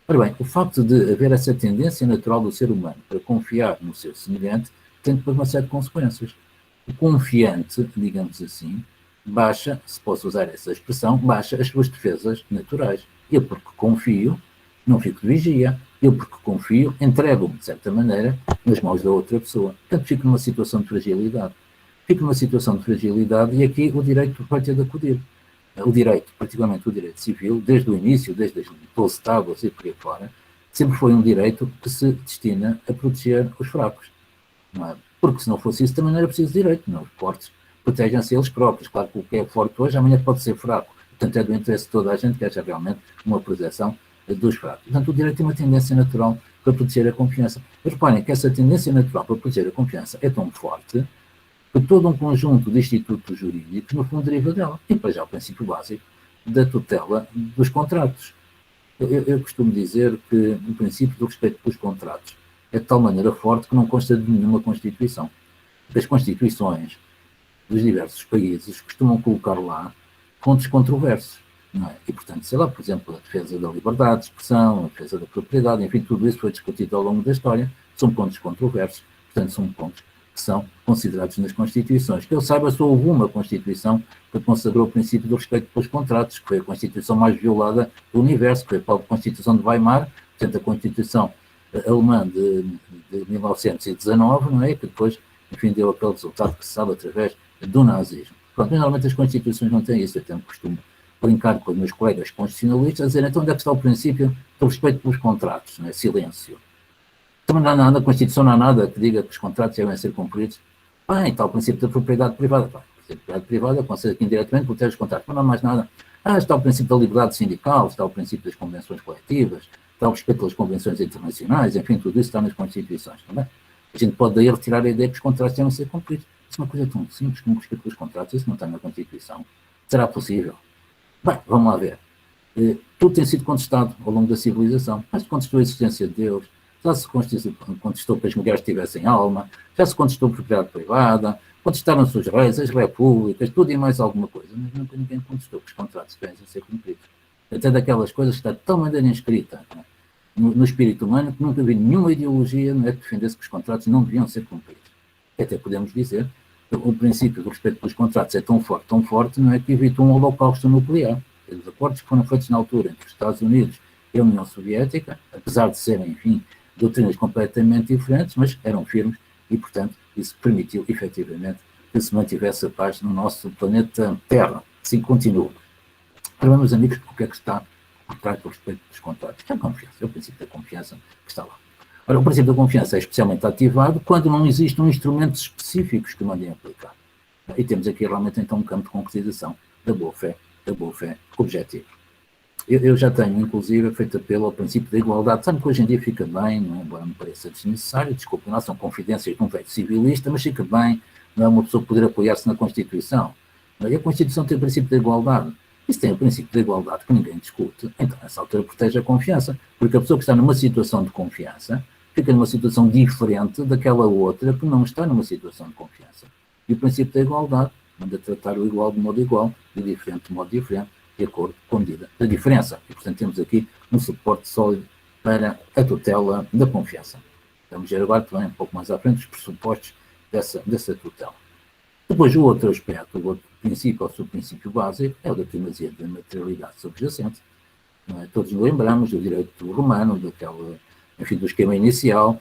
Ora bem, o facto de haver essa tendência natural do ser humano para confiar no seu semelhante tem depois uma série de consequências. O confiante, digamos assim, baixa, se posso usar essa expressão, baixa as suas defesas naturais. Eu, porque confio, não fico de vigia. Eu, porque confio, entrego-me, de certa maneira, nas mãos da outra pessoa. Portanto, fico numa situação de fragilidade. Fico numa situação de fragilidade e aqui o direito vai ter de acudir. O direito, particularmente o direito civil, desde o início, desde as 12 tábuas e por aí fora, sempre foi um direito que se destina a proteger os fracos. Não é? Porque se não fosse isso, também não era preciso direito. Não, os fortes protegem-se eles próprios. Claro que o que é forte hoje, amanhã pode ser fraco. Portanto, é do interesse de toda a gente que haja realmente uma proteção dos fracos. Portanto, o direito tem uma tendência natural para proteger a confiança. Mas reparem que essa tendência natural para proteger a confiança é tão forte que todo um conjunto de institutos jurídicos, no fundo, deriva dela. E para já o princípio básico da tutela dos contratos. Eu costumo dizer que o princípio do respeito pelos contratos é de tal maneira forte que não consta de nenhuma Constituição. As Constituições dos diversos países costumam colocar lá pontos controversos. Não é? E, portanto, sei lá, por exemplo, a defesa da liberdade de expressão, a defesa da propriedade, enfim, tudo isso foi discutido ao longo da história, são pontos controversos, portanto, são pontos que são considerados nas Constituições. Que eu saiba, só houve uma Constituição que consagrou o princípio do respeito pelos contratos, que foi a Constituição mais violada do universo, que foi a Constituição de Weimar, portanto, a Constituição alemã de 1919, não é? Que depois, enfim, deu aquele resultado que se sabe através do nazismo. Pronto, normalmente as Constituições não têm isso, eu tenho costume brincar com os meus colegas constitucionalistas, a dizer, então onde é que está o princípio do respeito pelos contratos, não é? Silêncio. Também não há nada, na Constituição não há nada que diga que os contratos devem ser cumpridos. Bem, está o princípio da propriedade privada. Bem, o princípio da propriedade privada consegue aqui indiretamente proteger os contratos, mas não há mais nada. Está o princípio da liberdade sindical, está o princípio das convenções coletivas, está o respeito pelas convenções internacionais, enfim, tudo isso está nas Constituições também. A gente pode daí retirar a ideia que os contratos devem ser cumpridos. Isso é uma coisa tão simples como o respeito pelos contratos, isso não está na Constituição. Será possível? Bem, vamos lá ver. Tudo tem sido contestado ao longo da civilização. Já se contestou a existência de Deus, já se contestou que as mulheres tivessem alma, já se contestou a propriedade privada, contestaram-se os reis, as repúblicas, tudo e mais alguma coisa. Mas nunca ninguém contestou que os contratos devem ser cumpridos. Até daquelas coisas que está de tal maneira inscrita, né, no espírito humano que nunca vi nenhuma ideologia, não é, que defendesse que os contratos não deviam ser cumpridos. Até podemos dizer que o princípio do respeito pelos contratos é tão forte, não é, que evitou um holocausto nuclear. Os acordos que foram feitos na altura entre os Estados Unidos e a União Soviética, apesar de serem, enfim, doutrinas completamente diferentes, mas eram firmes e, portanto, isso permitiu, efetivamente, que se mantivesse a paz no nosso planeta Terra. Assim continua. Agora, meus amigos, o que é que está por trás do respeito dos contratos? É a confiança, é o princípio da confiança que está lá. Ora, o princípio da confiança é especialmente ativado quando não existem instrumentos específicos que mandem aplicar. E temos aqui realmente, então, um campo de concretização da boa-fé objetiva. Eu já tenho, inclusive, feito apelo ao princípio da igualdade. Sabe que hoje em dia fica bem, não me parece desnecessário, desculpe, não são confidências de um velho civilista, mas fica bem, não é, uma pessoa poder apoiar-se na Constituição. E a Constituição tem o princípio da igualdade. E se tem o princípio da igualdade que ninguém discute, então nessa altura protege a confiança. Porque a pessoa que está numa situação de confiança fica numa situação diferente daquela outra que não está numa situação de confiança. E o princípio da igualdade manda tratar o igual de modo igual e o diferente de modo diferente, de acordo com a medida da diferença. E, portanto, temos aqui um suporte sólido para a tutela da confiança. Vamos ver agora também, um pouco mais à frente, os pressupostos dessa tutela. Depois, o outro aspecto, o outro princípio, ou subprincípio básico, é o da primazia da materialidade subjacente. Não é? Todos nos lembramos do direito romano, daquela, enfim, do esquema inicial,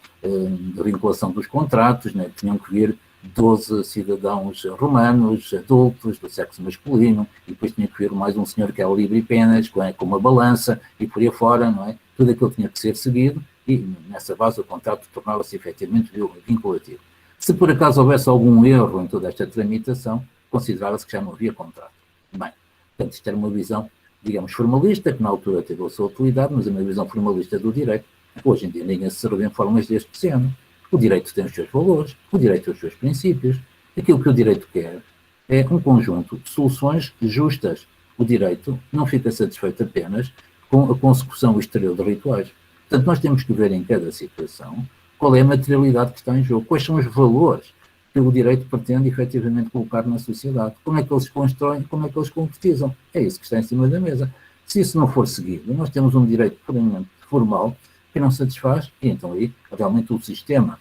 da vinculação dos contratos, né? Tinham que vir 12 cidadãos romanos, adultos, do sexo masculino, e depois tinha que vir mais um senhor que era livre e penas, com uma balança, e por aí fora, não é? Tudo aquilo tinha que ser seguido, e nessa base o contrato tornava-se efetivamente vinculativo. Se por acaso houvesse algum erro em toda esta tramitação, considerava-se que já não havia contrato. Bem, portanto, isto era uma visão, digamos, formalista, que na altura teve a sua utilidade, mas é uma visão formalista do direito. Hoje em dia ninguém se serve em formas deste género. O direito tem os seus valores, o direito tem os seus princípios. Aquilo que o direito quer é um conjunto de soluções justas. O direito não fica satisfeito apenas com a consecução exterior de rituais. Portanto, nós temos que ver em cada situação qual é a materialidade que está em jogo, quais são os valores que o direito pretende efetivamente colocar na sociedade, como é que eles se constroem, como é que eles se concretizam. É isso que está em cima da mesa. Se isso não for seguido, nós temos um direito puramente formal que não satisfaz, e então aí realmente o sistema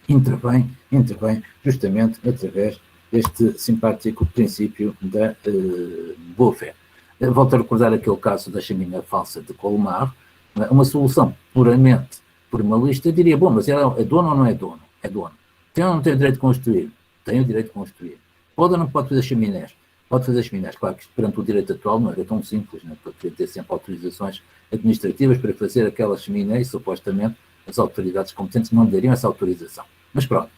intervém justamente através deste simpático princípio da boa-fé. Volto a recordar aquele caso da chaminé falsa de Colmar, uma solução puramente formalista, eu diria, bom, mas é dono ou não é dono? É dono. Tem ou não tem o direito de construir? Tem o direito de construir. Pode ou não pode fazer chaminés? Pode fazer chaminés. Claro que perante o direito atual não era tão simples, né? Porque ter sempre autorizações administrativas para fazer aquela chaminé e supostamente as autoridades competentes não dariam essa autorização. Mas pronto.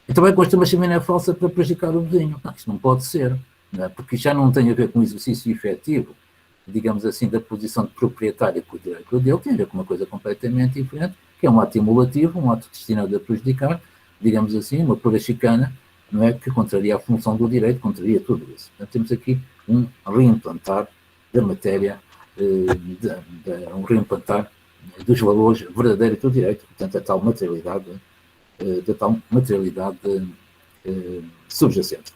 Então vai construir uma chaminé falsa para prejudicar o vizinho. Não, isso não pode ser, não é? Porque já não tem a ver com o exercício efetivo, digamos assim, da posição de proprietário que o direito dele, tem a ver com uma coisa completamente diferente, que é um ato emulativo, um ato destinado a prejudicar, digamos assim, uma pura chicana, não é? Que contraria a função do direito, contraria tudo isso. Então temos aqui um reimplantar da matéria, um reimplantar dos valores verdadeiros do direito, portanto, a tal materialidade subjacente.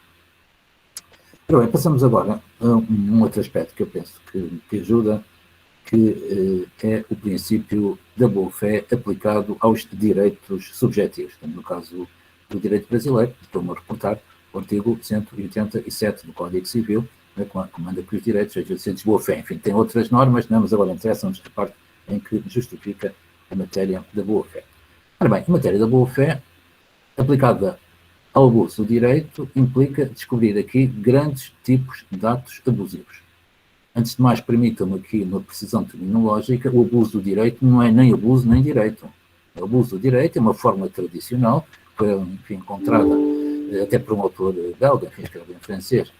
Ora bem, passamos agora a um outro aspecto que eu penso que ajuda, que é o princípio da boa-fé aplicado aos direitos subjetivos. Portanto, no caso do direito brasileiro, estou-me a reportar o artigo 187 do Código Civil, né, que manda que os direitos sejam de boa-fé. Enfim, tem outras normas, não, mas agora interessa-nos a parte em que justifica a matéria da boa-fé. Ora bem, a matéria da boa-fé, aplicada ao abuso do direito, implica descobrir aqui grandes tipos de atos abusivos. Antes de mais, permitam-me aqui uma precisão terminológica: o abuso do direito não é nem abuso nem direito. O abuso do direito é uma forma tradicional, que foi, enfim, encontrada até por um autor belga, enfim, escreveu em francês,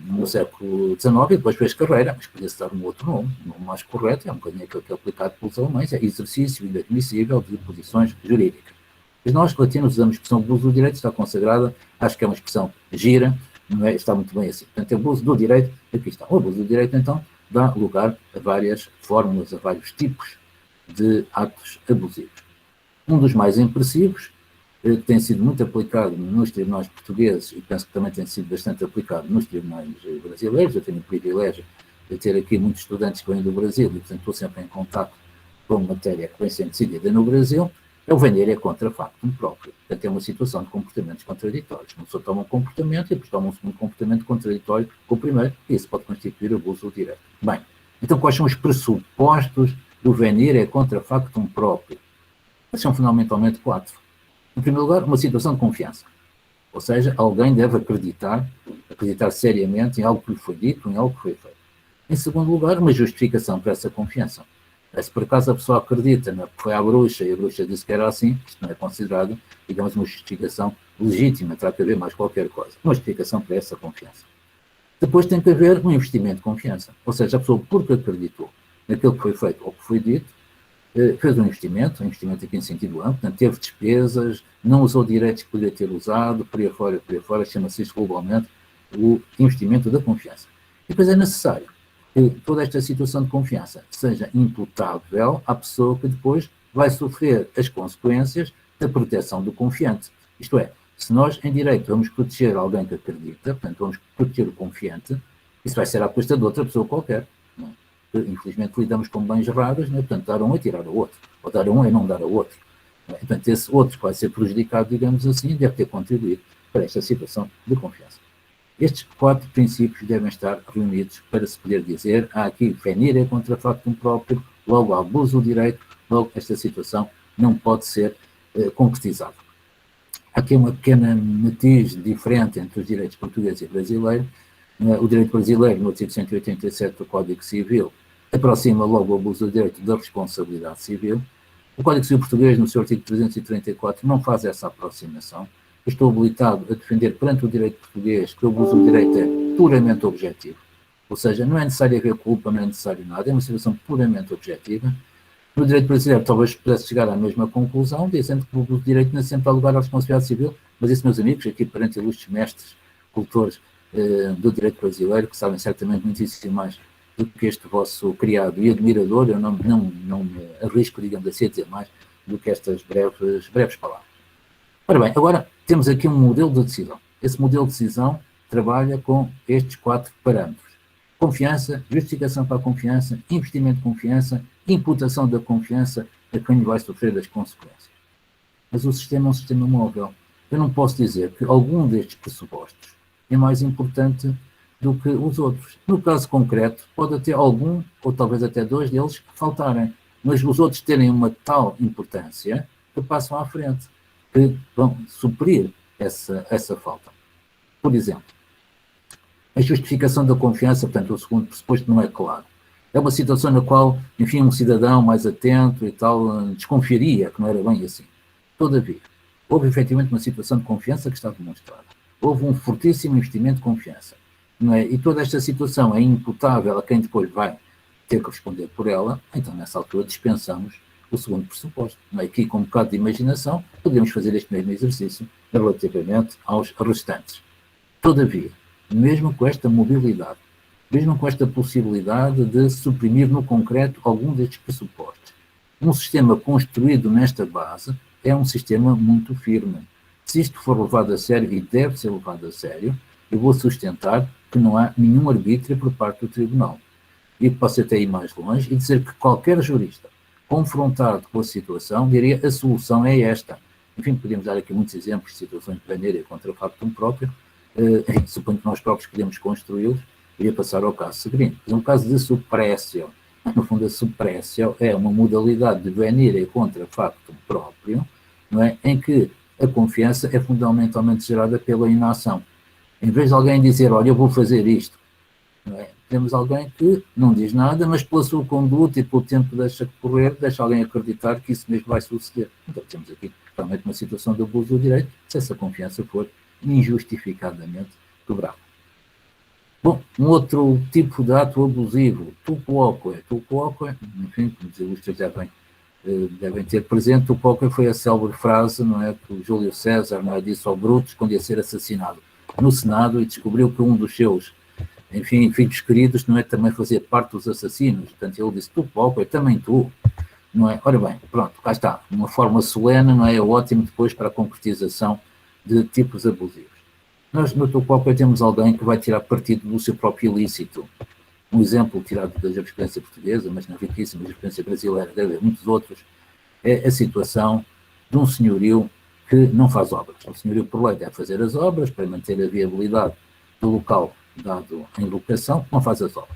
no século XIX, e depois fez carreira, mas podia-se dar um outro nome, o nome mais correto, é um bocadinho aquele que é aplicado pelos alemães, é exercício inadmissível de posições jurídicas. Mas nós, latinos, usamos a expressão abuso do direito, está consagrada, acho que é uma expressão gira, não é? Está muito bem assim. Portanto, abuso do direito, aqui está. O abuso do direito, então, dá lugar a várias fórmulas, a vários tipos de atos abusivos. Um dos mais impressivos, que tem sido muito aplicado nos tribunais portugueses, e penso que também tem sido bastante aplicado nos tribunais brasileiros. Eu tenho o privilégio de ter aqui muitos estudantes que vêm do Brasil, e portanto estou sempre em contato com matéria que vem sendo decidida no Brasil. É o vender contra factum próprio. Portanto, é uma situação de comportamentos contraditórios. Uma pessoa toma um comportamento e depois toma um segundo comportamento contraditório com o primeiro, e isso pode constituir abuso do direito. Bem, então quais são os pressupostos do venire contra factum próprio? Eles são fundamentalmente 4. Em primeiro lugar, uma situação de confiança. Ou seja, alguém deve acreditar seriamente em algo que lhe foi dito, em algo que foi feito. Em segundo lugar, uma justificação para essa confiança. Se por acaso a pessoa acredita que foi à bruxa e a bruxa disse que era assim, isto não é considerado, digamos, uma justificação legítima, terá que haver mais qualquer coisa. Uma justificação para essa confiança. Depois tem que haver um investimento de confiança. Ou seja, a pessoa, porque acreditou naquilo que foi feito ou que foi dito, fez um investimento aqui em sentido amplo, portanto, teve despesas, não usou direitos que poderia ter usado, por aí fora, chama-se isto globalmente o investimento da confiança. E depois é necessário que toda esta situação de confiança seja imputável à pessoa que depois vai sofrer as consequências da proteção do confiante. Isto é, se nós em direito vamos proteger alguém que acredita, portanto vamos proteger o confiante, isso vai ser à custa de outra pessoa qualquer. Não é? Infelizmente lidamos com bens raros, né? Portanto, dar a um e tirar ao outro, ou dar a um e não dar ao outro. Portanto, esse outro que vai ser prejudicado, digamos assim, deve ter contribuído para esta situação de confiança. Estes 4 princípios devem estar reunidos para se poder dizer há aqui venire contra factum próprio, logo abuso do direito, logo esta situação não pode ser concretizada. Há aqui uma pequena matiz diferente entre os direitos português e brasileiro. O direito brasileiro, no artigo 187 do Código Civil, aproxima logo o abuso do direito da responsabilidade civil. O Código Civil português, no seu artigo 334, não faz essa aproximação. Eu estou habilitado a defender perante o direito português que o abuso do direito é puramente objetivo. Ou seja, não é necessário haver culpa, não é necessário nada, é uma situação puramente objetiva. No direito brasileiro, talvez pudesse chegar à mesma conclusão, dizendo que o abuso do direito não sempre dá lugar à responsabilidade civil, mas isso, meus amigos, aqui perante ilustres mestres, cultores do direito brasileiro, que sabem certamente muitíssimo mais do que este vosso criado e admirador, eu não me arrisco, digamos assim, a dizer mais do que estas breves palavras. Ora bem, agora temos aqui um modelo de decisão. Esse modelo de decisão trabalha com estes 4 parâmetros. Confiança, justificação para a confiança, investimento de confiança, imputação da confiança a quem vai sofrer as consequências. Mas o sistema é um sistema móvel. Eu não posso dizer que algum destes pressupostos é mais importante do que os outros. No caso concreto, pode até algum, ou talvez até 2 deles, faltarem, mas os outros terem uma tal importância que passam à frente, que vão suprir essa falta. Por exemplo, a justificação da confiança, portanto, o segundo pressuposto não é claro. É uma situação na qual, enfim, um cidadão mais atento e tal, desconfiaria que não era bem assim. Todavia, houve efetivamente uma situação de confiança que está demonstrada. Houve um fortíssimo investimento de confiança. Não é? E toda esta situação é imputável a quem depois vai ter que responder por ela, então nessa altura dispensamos o segundo pressuposto. Não é? Aqui, com um bocado de imaginação, podemos fazer este mesmo exercício relativamente aos restantes. Todavia, mesmo com esta mobilidade, mesmo com esta possibilidade de suprimir no concreto algum destes pressupostos, um sistema construído nesta base é um sistema muito firme. Se isto for levado a sério, e deve ser levado a sério, eu vou sustentar que não há nenhum arbítrio por parte do Tribunal. E posso até ir mais longe e dizer que qualquer jurista confrontado com a situação diria a solução é esta. Enfim, podemos dar aqui muitos exemplos de situações de maneira contra o factum próprio, suponho que nós próprios podemos construí-los, iria passar ao caso seguinte. É um caso de suppressio. No fundo, a suppressio é uma modalidade de venire contra factum próprio, não é? Em que a confiança é fundamentalmente gerada pela inação. Em vez de alguém dizer, olha, eu vou fazer isto, não é? Temos alguém que não diz nada, mas pela sua conduta e pelo tempo que deixa correr, deixa alguém acreditar que isso mesmo vai suceder. Então temos aqui realmente uma situação de abuso do direito, se essa confiança for injustificadamente quebrada. Bom, um outro tipo de ato abusivo, tu quoque, enfim, como os ilustres devem ter presente, tu quoque foi a célebre frase, não é, que o Júlio César, não é, disse ao Brutus quando ia ser assassinado no Senado e descobriu que um dos seus, enfim, filhos queridos, não é, também fazia parte dos assassinos. Portanto, ele disse, tu quoque, também tu, não é? Ora bem, pronto, cá está, uma forma solene, não é, ótimo depois para a concretização de tipos abusivos. Nós, no Tupoca, temos alguém que vai tirar partido do seu próprio ilícito. Um exemplo tirado da jurisprudência portuguesa, mas na riquíssima jurisprudência brasileira, deve haver muitos outros, é a situação de um senhorio que não faz obras. O senhorio por lei deve fazer as obras para manter a viabilidade do local dado em locação, não faz as obras.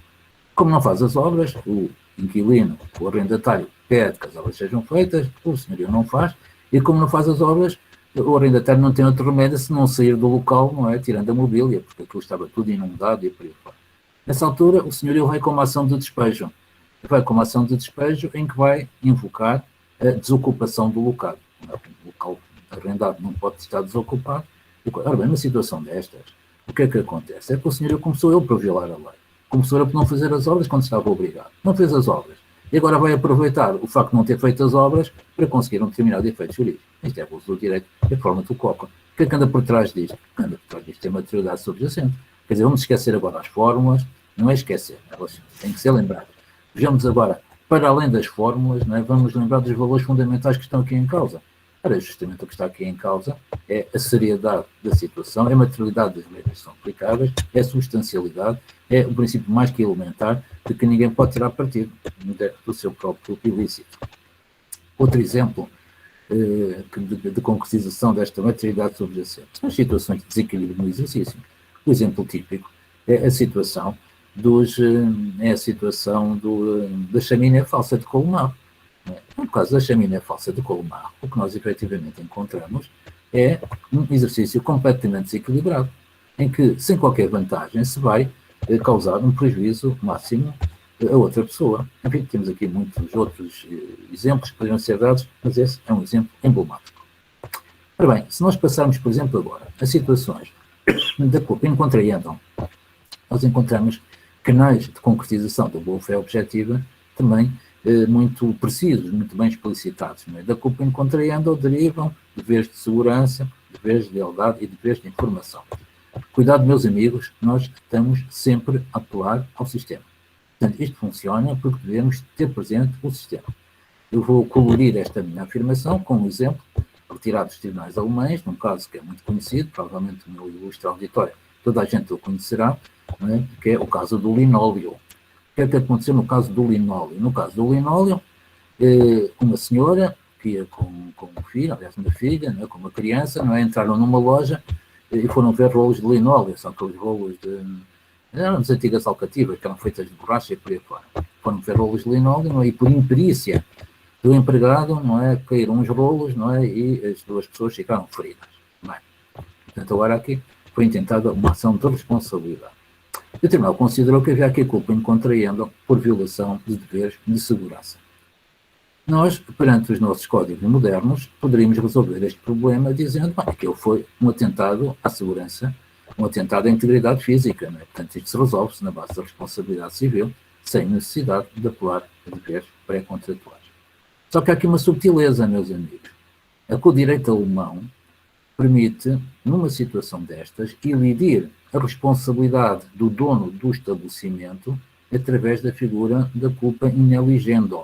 Como não faz as obras, o inquilino, o arrendatário, pede que as obras sejam feitas, o senhorio não faz, e como não faz as obras, o arrendatário não tem outro remédio se não sair do local, não é? Tirando a mobília, porque aquilo estava tudo inundado e por aí fora. Nessa altura, o senhorio vai com uma ação de despejo. Vai com uma ação de despejo em que vai invocar a desocupação do local. O local arrendado não pode estar desocupado. Ora bem, numa situação destas, O que é que acontece? É que o senhor começou ele por violar a lei. Começou ele por não fazer as obras quando estava obrigado. Não fez as obras. E agora vai aproveitar o facto de não ter feito as obras para conseguir um determinado efeito jurídico. Isto é abuso do direito, é a forma do coca. O que é que anda por trás disto? Anda por trás disto é materialidade subjacente. Quer dizer, vamos esquecer agora as fórmulas, não é esquecer, elas têm que ser lembradas. Vejamos agora, para além das fórmulas, não é, vamos lembrar dos valores fundamentais que estão aqui em causa. Ora, justamente o que está aqui em causa é a seriedade da situação, é a materialidade das leis que são aplicáveis, é a substancialidade, é o princípio mais que elementar de que ninguém pode tirar partido do seu próprio ilícito. Outro exemplo de concretização desta materialidade subjacente são as situações de desequilíbrio no exercício. O exemplo típico é a situação da chaminé falsa de Colmar. No caso da chaminé falsa de Colmar, o que nós efetivamente encontramos é um exercício completamente desequilibrado, em que, sem qualquer vantagem, se vai causar um prejuízo máximo a outra pessoa. Enfim, temos aqui muitos outros exemplos que poderiam ser dados, mas esse é um exemplo emblemático. Ora bem, se nós passarmos, por exemplo, agora a situações da culpa em contraendo, nós encontramos canais de concretização da boa-fé objetiva também muito precisos, muito bem explicitados. Não é? Da culpa em contraendo derivam deveres de segurança, deveres de lealdade e deveres de informação. Cuidado, meus amigos, nós estamos sempre a apelar ao sistema. Portanto, isto funciona porque devemos ter presente o sistema. Eu vou colorir esta minha afirmação com um exemplo retirado dos tribunais alemães, num caso que é muito conhecido, provavelmente o meu ilustre auditório, toda a gente o conhecerá, não é? Que é o caso do linóleo. O que é que aconteceu no caso do linóleo? No caso do linóleo, uma senhora que ia com um filho, aliás, uma filha, não é? Com uma criança, não é? Entraram numa loja e foram ver rolos de linóleo, são aqueles rolos eram as antigas alcativas, que eram feitas de borracha e por aí fora. Foram ver rolos de linóleo, não é? E por imperícia do empregado, não é? Caíram os rolos, não é? E as duas pessoas ficaram feridas. Não é? Portanto, agora aqui foi intentada uma ação de responsabilidade. O tribunal considerou que havia aqui culpa em contraendo por violação de deveres de segurança. Nós, perante os nossos códigos modernos, poderíamos resolver este problema dizendo que aquilo foi um atentado à segurança, um atentado à integridade física. Não é? Portanto, isto se resolve-se na base da responsabilidade civil, sem necessidade de apelar a deveres pré-contratuais. Só que há aqui uma subtileza, meus amigos. É que o direito alemão permite, numa situação destas, elidir a responsabilidade do dono do estabelecimento através da figura da culpa in eligendo.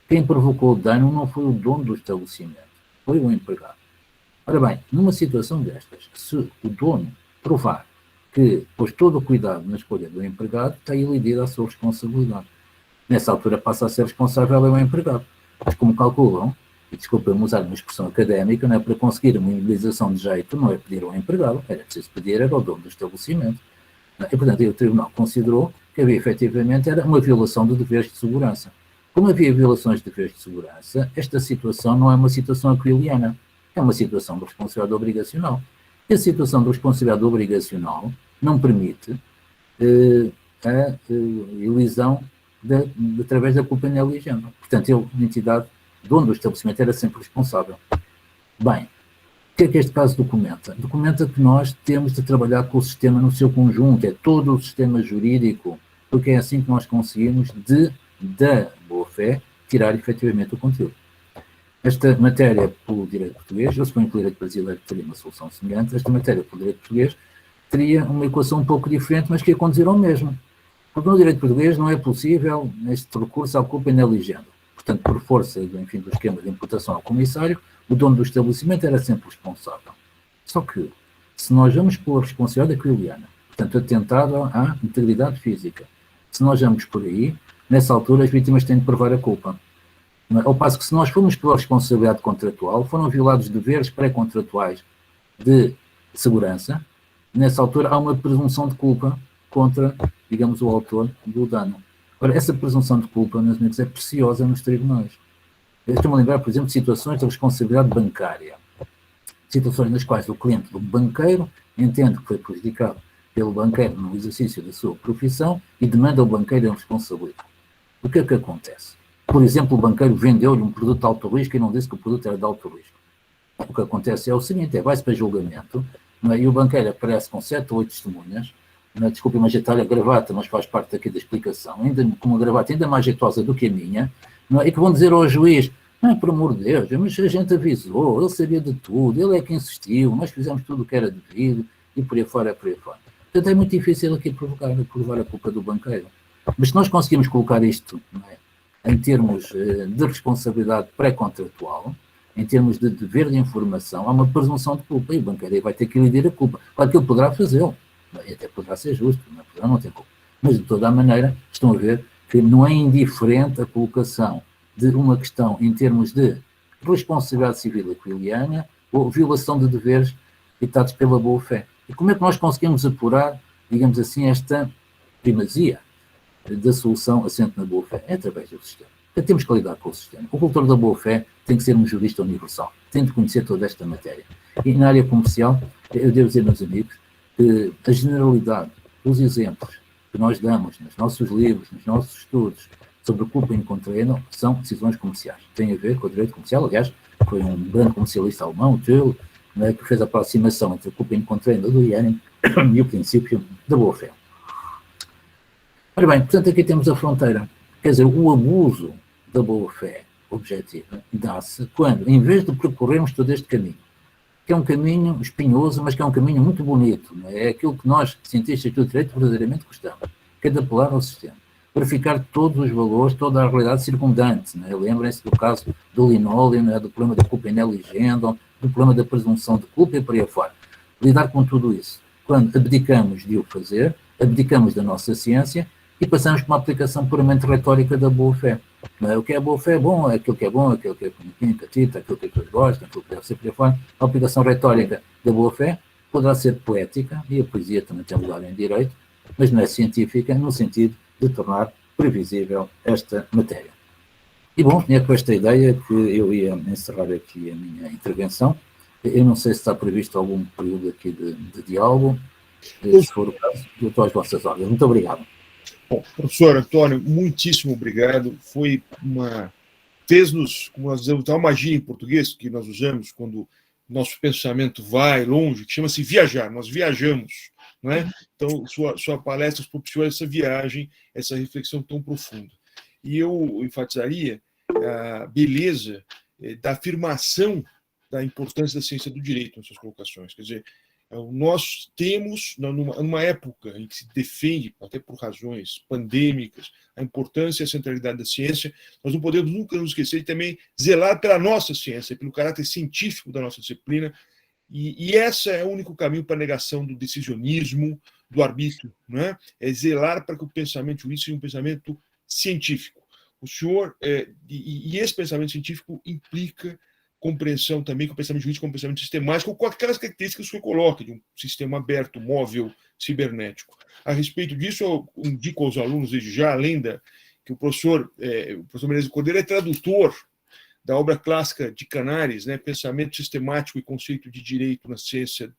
Quem provocou o dano não foi o dono do estabelecimento, foi o empregado. Ora bem, numa situação destas, se o dono provar que pôs todo o cuidado na escolha do empregado, está elidida a sua responsabilidade. Nessa altura passa a ser responsável o empregado. Mas como calculam, e desculpem-me usar uma expressão académica, não é, para conseguir uma imobilização de jeito, não é pedir ao empregado, era preciso pedir ao dono do estabelecimento. E, portanto, o tribunal considerou que havia efetivamente era uma violação de deveres de segurança. Como havia violações de deveres de segurança, esta situação não é uma situação aquiliana, é uma situação de responsabilidade obrigacional. E a situação de responsabilidade obrigacional não permite a elisão através da culpa negligente. Portanto, a entidade, dono do estabelecimento, era sempre responsável. Bem, o que é que este caso documenta? Documenta que nós temos de trabalhar com o sistema no seu conjunto, é todo o sistema jurídico, porque é assim que nós conseguimos, da boa-fé, tirar efetivamente o conteúdo. Esta matéria, pelo direito português, eu suponho que o direito brasileiro teria uma solução semelhante, esta matéria, pelo direito português, teria uma equação um pouco diferente, mas que ia conduzir ao mesmo. Porque no direito português não é possível este recurso à culpa ineligendo. Portanto, por força, enfim, do esquema de imputação ao comissário, o dono do estabelecimento era sempre responsável. Só que, se nós vamos pela responsabilidade aquiliana, portanto, atentado à integridade física, se nós vamos por aí, nessa altura as vítimas têm de provar a culpa. Ao passo que, se nós formos pela responsabilidade contratual, foram violados deveres pré-contratuais de segurança, nessa altura há uma presunção de culpa contra, digamos, o autor do dano. Ora, essa presunção de culpa, meus amigos, é preciosa nos tribunais. Eu estou-me a lembrar, por exemplo, de situações de responsabilidade bancária. Situações nas quais o cliente do banqueiro entende que foi prejudicado pelo banqueiro no exercício da sua profissão e demanda ao banqueiro a responsabilidade. O que é que acontece? Por exemplo, o banqueiro vendeu-lhe um produto de alto risco e não disse que o produto era de alto risco. O que acontece é o seguinte, vai-se para julgamento não é? E o banqueiro aparece com 7 ou 8 testemunhas, desculpe, mas está a gravata, mas faz parte aqui da explicação, ainda com uma gravata ainda mais jeitosa do que a minha, não é? E que vão dizer ao juiz, por amor de Deus, mas a gente avisou, ele sabia de tudo, ele é que insistiu, nós fizemos tudo o que era devido, e por aí fora, por aí fora. Portanto, é muito difícil aqui provar a culpa do banqueiro. Mas se nós conseguimos colocar isto, não é, em termos de responsabilidade pré-contratual, em termos de dever de informação, há uma presunção de culpa, e o banqueiro vai ter que lidar a culpa. Claro que ele poderá fazê-lo, e até poderá ser justo, não tem culpa. Mas, de toda a maneira, estão a ver que não é indiferente a colocação de uma questão em termos de responsabilidade civil aquiliana ou violação de deveres ditados pela boa-fé. E como é que nós conseguimos apurar, digamos assim, esta primazia da solução assente na boa-fé? É através do sistema. Então, temos que lidar com o sistema. O cultor da boa-fé tem que ser um jurista universal, tem de conhecer toda esta matéria. E na área comercial, eu devo dizer, meus amigos, que a generalidade dos exemplos que nós damos nos nossos livros, nos nossos estudos, sobre culpa in contraendo, são decisões comerciais. Tem a ver com o direito comercial. Aliás, foi um grande comercialista alemão, Thiel, né, que fez a aproximação entre a culpa in contraendo do Jering e o princípio da boa-fé. Ora bem, portanto, aqui temos a fronteira. Quer dizer, o abuso da boa-fé objetiva dá-se quando, em vez de percorrermos todo este caminho, que é um caminho espinhoso, mas que é um caminho muito bonito, não é? É aquilo que nós, cientistas do direito, verdadeiramente gostamos, que é de apelar ao sistema, verificar todos os valores, toda a realidade circundante. Não é? Lembrem-se do caso do linóleo, não é? Do problema da culpa in eligendum, do problema da presunção de culpa e por aí fora. Lidar com tudo isso. Quando abdicamos de o fazer, abdicamos da nossa ciência e passamos por uma aplicação puramente retórica da boa-fé. É? O que é boa-fé é bom, é aquilo que é bom, aquilo que é bonitinho, catita, aquilo que as pessoas gostam, aquilo que deve ser por aí fora. A aplicação retórica da boa-fé poderá ser poética, e a poesia também tem lugar em direito, mas não é científica no sentido de tornar previsível esta matéria. E bom, é com esta ideia que eu ia encerrar aqui a minha intervenção. Eu não sei se está previsto algum período aqui de diálogo. Se for o caso, eu estou às vossas ordens. Muito obrigado. Bom, professor Antônio, muitíssimo obrigado. Fez-nos, como nós dizemos, uma magia em português que nós usamos quando nosso pensamento vai longe, que chama-se viajar. Nós viajamos, não é? Então, sua palestra propiciou essa viagem, essa reflexão tão profunda. E eu enfatizaria a beleza da afirmação da importância da ciência do direito nas suas colocações. Quer dizer, nós temos, numa época em que se defende, até por razões pandêmicas, a importância e a centralidade da ciência, nós não podemos nunca nos esquecer de também zelar pela nossa ciência, pelo caráter científico da nossa disciplina, e esse é o único caminho para a negação do decisionismo, do arbítrio, não é? É zelar para que o pensamento jurídico seja um pensamento científico. O senhor, e esse pensamento científico implica compreensão também que o pensamento jurídico é um pensamento sistemático, com aquelas características que o senhor coloca, de um sistema aberto, móvel, cibernético. A respeito disso, eu indico aos alunos, desde já, além que o professor Menezes Cordeiro é tradutor da obra clássica de Canaris, né, Pensamento Sistemático e Conceito de Direito na Ciência,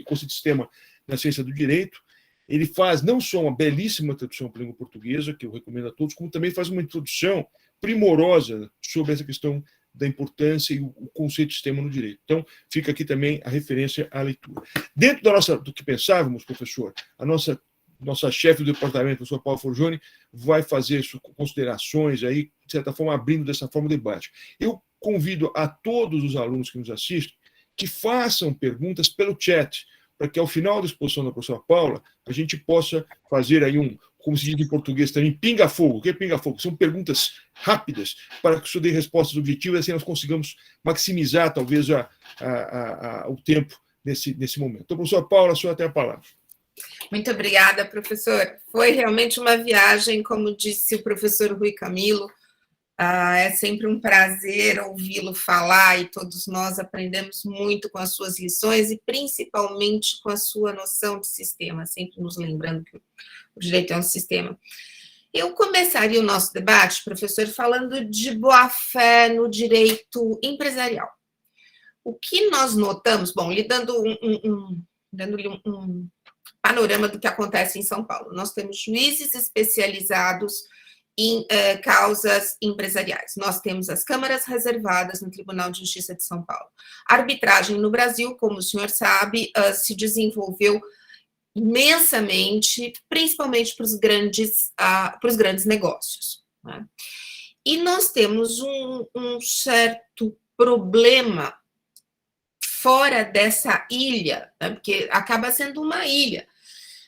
Conceito de Sistema na Ciência do Direito. Ele faz não só uma belíssima tradução para a língua portuguesa, que eu recomendo a todos, como também faz uma introdução primorosa sobre essa questão da importância e o conceito de sistema no direito. Então, fica aqui também a referência à leitura. Dentro do que pensávamos, professor, a nossa chefe do departamento, a professora Paula Forgione, vai fazer suas considerações aí, de certa forma, abrindo dessa forma o debate. Eu convido a todos os alunos que nos assistem que façam perguntas pelo chat, para que, ao final da exposição da professora Paula, a gente possa fazer aí como se diz em português também, pinga-fogo. O que é pinga-fogo? São perguntas rápidas para que o senhor dê respostas objetivas, assim nós consigamos maximizar, talvez, o tempo nesse momento. Então, professora Paula, a senhora tem a palavra. Muito obrigada, professor. Foi realmente uma viagem, como disse o professor Rui Camilo. É sempre um prazer ouvi-lo falar e todos nós aprendemos muito com as suas lições e principalmente com a sua noção de sistema, sempre nos lembrando que o direito é um sistema. Eu começaria o nosso debate, professor, falando de boa-fé no direito empresarial. O que nós notamos, bom, lhe dando-lhe um panorama do que acontece em São Paulo. Nós temos juízes especializados em causas empresariais. Nós temos as câmaras reservadas no Tribunal de Justiça de São Paulo. A arbitragem no Brasil, como o senhor sabe, se desenvolveu imensamente, principalmente para os grandes negócios, né? E nós temos um certo problema fora dessa ilha, né? Porque acaba sendo uma ilha.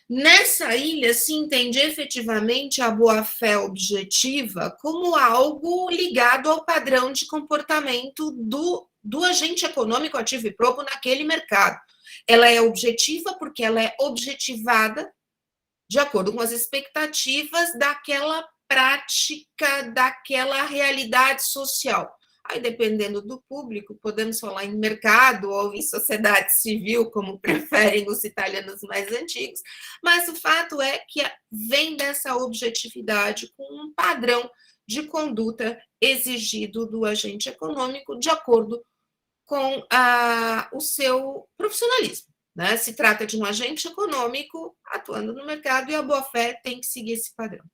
Nessa ilha se entende efetivamente a boa-fé objetiva como algo ligado ao padrão de comportamento do agente econômico ativo e probo naquele mercado. Ela é objetiva porque ela é objetivada de acordo com as expectativas daquela prática, daquela realidade social. Aí, dependendo do público, podemos falar em mercado ou em sociedade civil, como preferem os italianos mais antigos, mas o fato é que vem dessa objetividade com um padrão de conduta exigido do agente econômico de acordo com o seu profissionalismo, né? Se trata de um agente econômico atuando no mercado e a boa-fé tem que seguir esse padrão.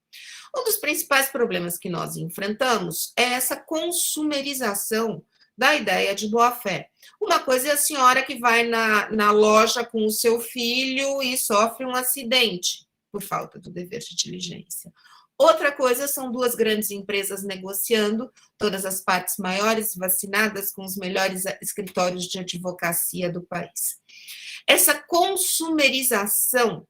Um dos principais problemas que nós enfrentamos é essa consumerização da ideia de boa-fé. Uma coisa é a senhora que vai na loja com o seu filho e sofre um acidente por falta do dever de diligência. Outra coisa são duas grandes empresas negociando, todas as partes maiores vacinadas com os melhores escritórios de advocacia do país. Essa consumerização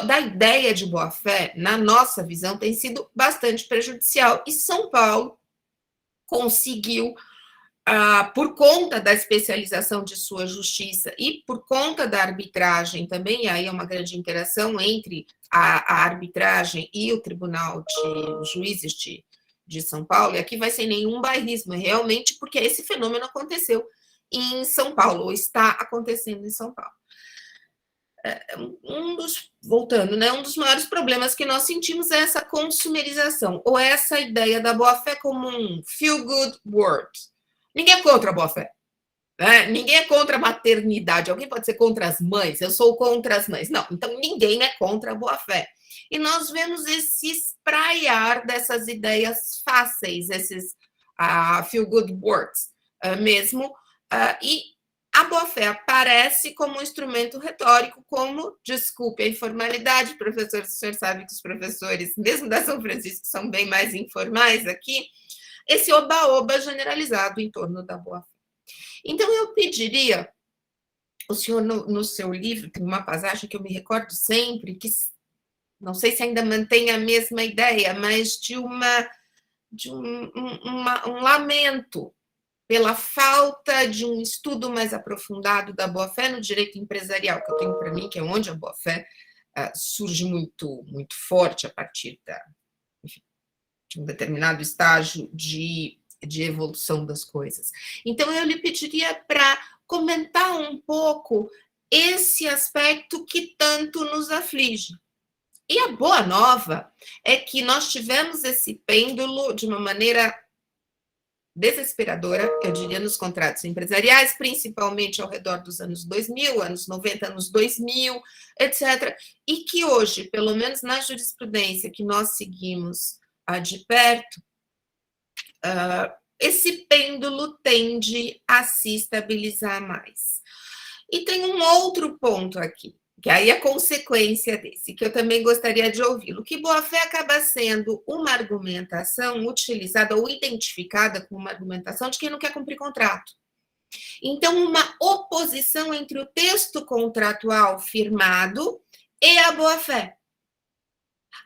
da ideia de boa-fé, na nossa visão, tem sido bastante prejudicial. E São Paulo conseguiu, por conta da especialização de sua justiça e por conta da arbitragem também, e aí é uma grande interação entre a arbitragem e o Tribunal de Juízes de São Paulo, e aqui vai sem nenhum bairrismo, realmente, porque esse fenômeno aconteceu em São Paulo, ou está acontecendo em São Paulo. Voltando, né, um dos maiores problemas que nós sentimos é essa consumerização, ou essa ideia da boa-fé como um feel-good word. Ninguém é contra a boa-fé, né? Ninguém é contra a maternidade. Alguém pode ser contra as mães? Eu sou contra as mães. Não, então ninguém é contra a boa-fé. E nós vemos esse espraiar dessas ideias fáceis, esses feel-good words mesmo, e a boa-fé aparece como um instrumento retórico, como, desculpe a informalidade, professor, o senhor sabe que os professores, mesmo da São Francisco, são bem mais informais aqui, esse oba-oba generalizado em torno da boa-fé. Então, eu pediria, o senhor, no seu livro, tem uma passagem que eu me recordo sempre, que não sei se ainda mantém a mesma ideia, mas de um lamento pela falta de um estudo mais aprofundado da boa-fé no direito empresarial, que eu tenho para mim, que é onde a boa-fé surge muito, muito forte a partir de um determinado estágio de evolução das coisas. Então, eu lhe pediria para comentar um pouco esse aspecto que tanto nos aflige. E a boa nova é que nós tivemos esse pêndulo de uma maneira desesperadora, eu diria, nos contratos empresariais, principalmente ao redor dos anos 2000, anos 90, anos 2000, etc. E que hoje, pelo menos na jurisprudência que nós seguimos de perto, esse pêndulo tende a se estabilizar mais. E tem um outro ponto aqui, que aí é consequência desse, que eu também gostaria de ouvi-lo, que boa-fé acaba sendo uma argumentação utilizada ou identificada como uma argumentação de quem não quer cumprir contrato. Então, uma oposição entre o texto contratual firmado e a boa-fé.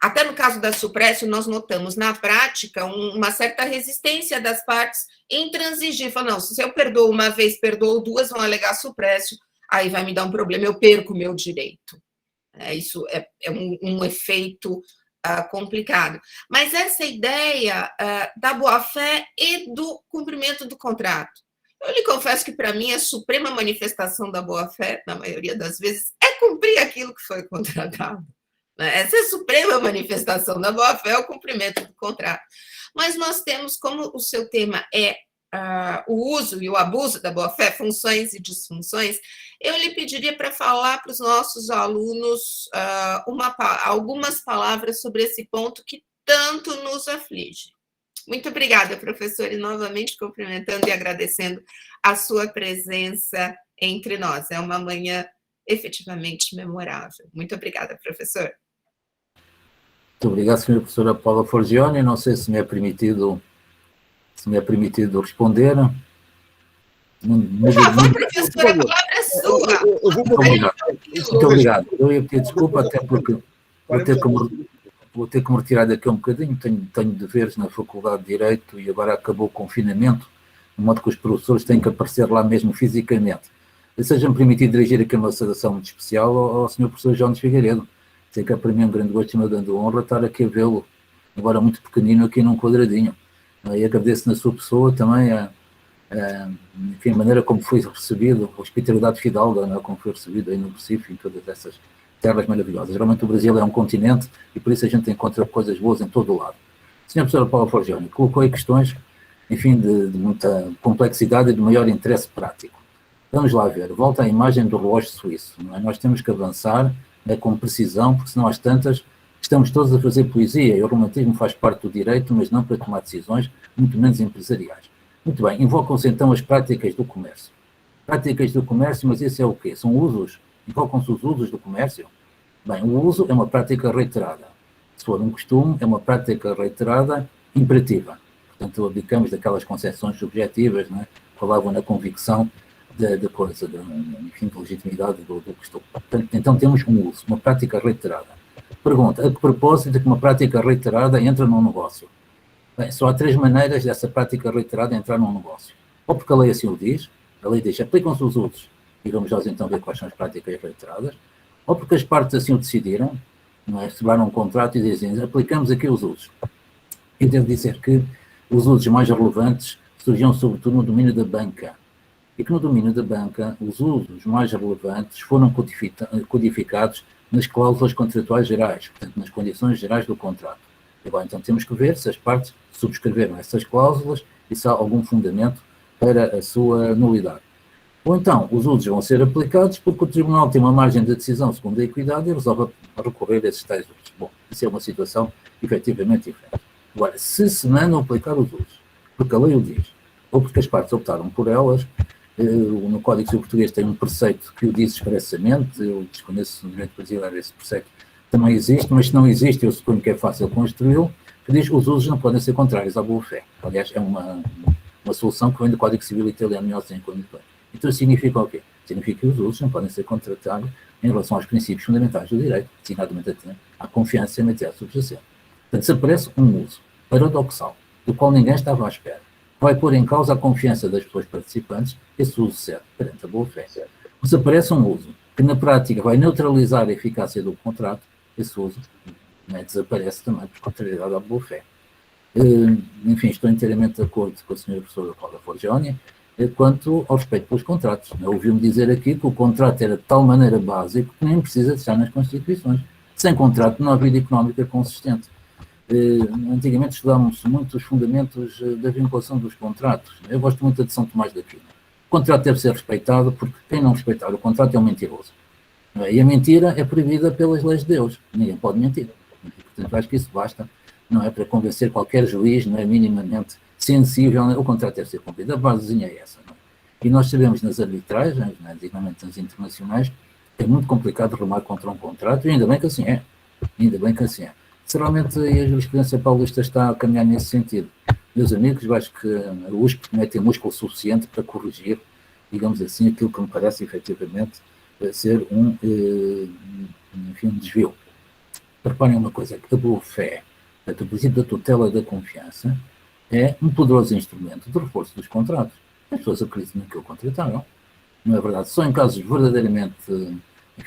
Até no caso da suprécio, nós notamos na prática uma certa resistência das partes em transigir. Falar, não, se eu perdoo uma vez, perdoo duas, vão alegar suprécio, aí vai me dar um problema, eu perco o meu direito. Isso é um efeito complicado. Mas essa ideia da boa-fé e do cumprimento do contrato. Eu lhe confesso que, para mim, a suprema manifestação da boa-fé, na maioria das vezes, é cumprir aquilo que foi contratado. Essa é a suprema manifestação da boa-fé, é o cumprimento do contrato. Mas nós temos, como o seu tema é o uso e o abuso da boa-fé, funções e disfunções, eu lhe pediria para falar para os nossos alunos algumas palavras sobre esse ponto que tanto nos aflige. Muito obrigada, professor, e novamente cumprimentando e agradecendo a sua presença entre nós. É uma manhã efetivamente memorável. Muito obrigada, professor. Muito obrigado, senhora professora Paula Forgione. Não sei se me é permitido responder. Por favor, professor, a palavra é sua. Eu vou Muito obrigado. Eu ia pedir desculpa, até porque vou ter que me retirar daqui um bocadinho. Tenho deveres na Faculdade de Direito e agora acabou o confinamento, de modo que os professores têm que aparecer lá mesmo fisicamente. Seja-me permitido dirigir aqui uma saudação muito especial ao senhor professor Jones Figueiredo. Sei que é para mim um grande gosto e uma grande honra estar aqui a vê-lo, agora muito pequenino, aqui num quadradinho. E agradeço na sua pessoa também enfim, a maneira como foi recebido, a hospitalidade fidalga, não é? Como foi recebido aí no Recife, em todas essas terras maravilhosas. Realmente o Brasil é um continente e por isso a gente encontra coisas boas em todo o lado. A senhora professora Paula Forgione colocou aí questões, enfim, de muita complexidade e de maior interesse prático. Vamos lá ver, volta à imagem do relógio suíço, não é? Nós temos que avançar com precisão, porque senão às tantas estamos todos a fazer poesia e o romantismo faz parte do direito, mas não para tomar decisões, muito menos empresariais. Muito bem, invocam-se então as práticas do comércio. Práticas do comércio, mas isso é o quê? São usos? Invocam-se os usos do comércio? Bem, o uso é uma prática reiterada. Se for um costume, é uma prática reiterada imperativa. Portanto, abdicamos daquelas concepções subjetivas, não é? Falavam na convicção da coisa, enfim, de legitimidade do costume. Portanto, então temos um uso, uma prática reiterada. Pergunta, a que propósito é que uma prática reiterada entra num negócio? Bem, só há 3 maneiras dessa prática reiterada entrar num negócio. Ou porque a lei assim o diz, a lei diz, aplicam-se os usos, e vamos nós então ver quais são as práticas reiteradas, ou porque as partes assim o decidiram, não é? Receberam um contrato e dizem, aplicamos aqui os usos. Eu devo dizer que os usos mais relevantes surgiam sobretudo no domínio da banca, e que no domínio da banca os usos mais relevantes foram codificados nas cláusulas contratuais gerais, portanto nas condições gerais do contrato. Agora então temos que ver se as partes subscreveram essas cláusulas e se há algum fundamento para a sua nulidade. Ou então os usos vão ser aplicados porque o Tribunal tem uma margem de decisão segundo a equidade e resolve recorrer a esses tais usos. Bom, isso é uma situação efetivamente diferente. Agora, se mandam aplicar os usos, porque a lei o diz, ou porque as partes optaram por elas, no Código Civil Português tem um preceito que o diz expressamente, eu desconheço no direito brasileiro esse preceito, também existe, mas se não existe, eu suponho que é fácil construí-lo, que diz que os usos não podem ser contrários à boa-fé. Aliás, é uma solução que vem do Código Civil italiano 1952. Então significa o quê? Significa que os usos não podem ser contratados em relação aos princípios fundamentais do direito, designadamente à confiança e à material subjacente. Portanto, se aparece um uso paradoxal, do qual ninguém estava à espera, vai pôr em causa a confiança das pessoas participantes, esse uso serve perante a boa-fé. Se aparece um uso que na prática vai neutralizar a eficácia do contrato, esse uso desaparece também por contrariedade à boa-fé. Enfim, estou inteiramente de acordo com a senhora professora Paula Forgione quanto ao respeito pelos contratos. Ouviu-me dizer aqui que o contrato era de tal maneira básico que nem precisa de estar nas Constituições. Sem contrato não há vida económica consistente. Antigamente estudámos muito os fundamentos da vinculação dos contratos. Eu gosto muito de São Tomás de Aquino. O contrato deve ser respeitado porque quem não respeitar o contrato é um mentiroso. E a mentira é proibida pelas leis de Deus. Ninguém pode mentir. Portanto, acho que isso basta, não é, para convencer qualquer juiz, não é minimamente sensível, o contrato deve ser cumprido. A basezinha é essa. Não é? E nós sabemos nas arbitragens, designadamente nas internacionais, que é muito complicado remar contra um contrato, e ainda bem que assim é. Ainda bem que assim é. Se realmente a jurisprudência paulista está a caminhar nesse sentido, meus amigos, eu acho que a USP não tem músculo suficiente para corrigir, digamos assim, aquilo que me parece efetivamente ser um desvio. Reparem uma coisa, que a boa-fé, o princípio da tutela da confiança, é um poderoso instrumento de reforço dos contratos. As pessoas acreditam naquilo que contrataram. Não é verdade? Só em casos verdadeiramente,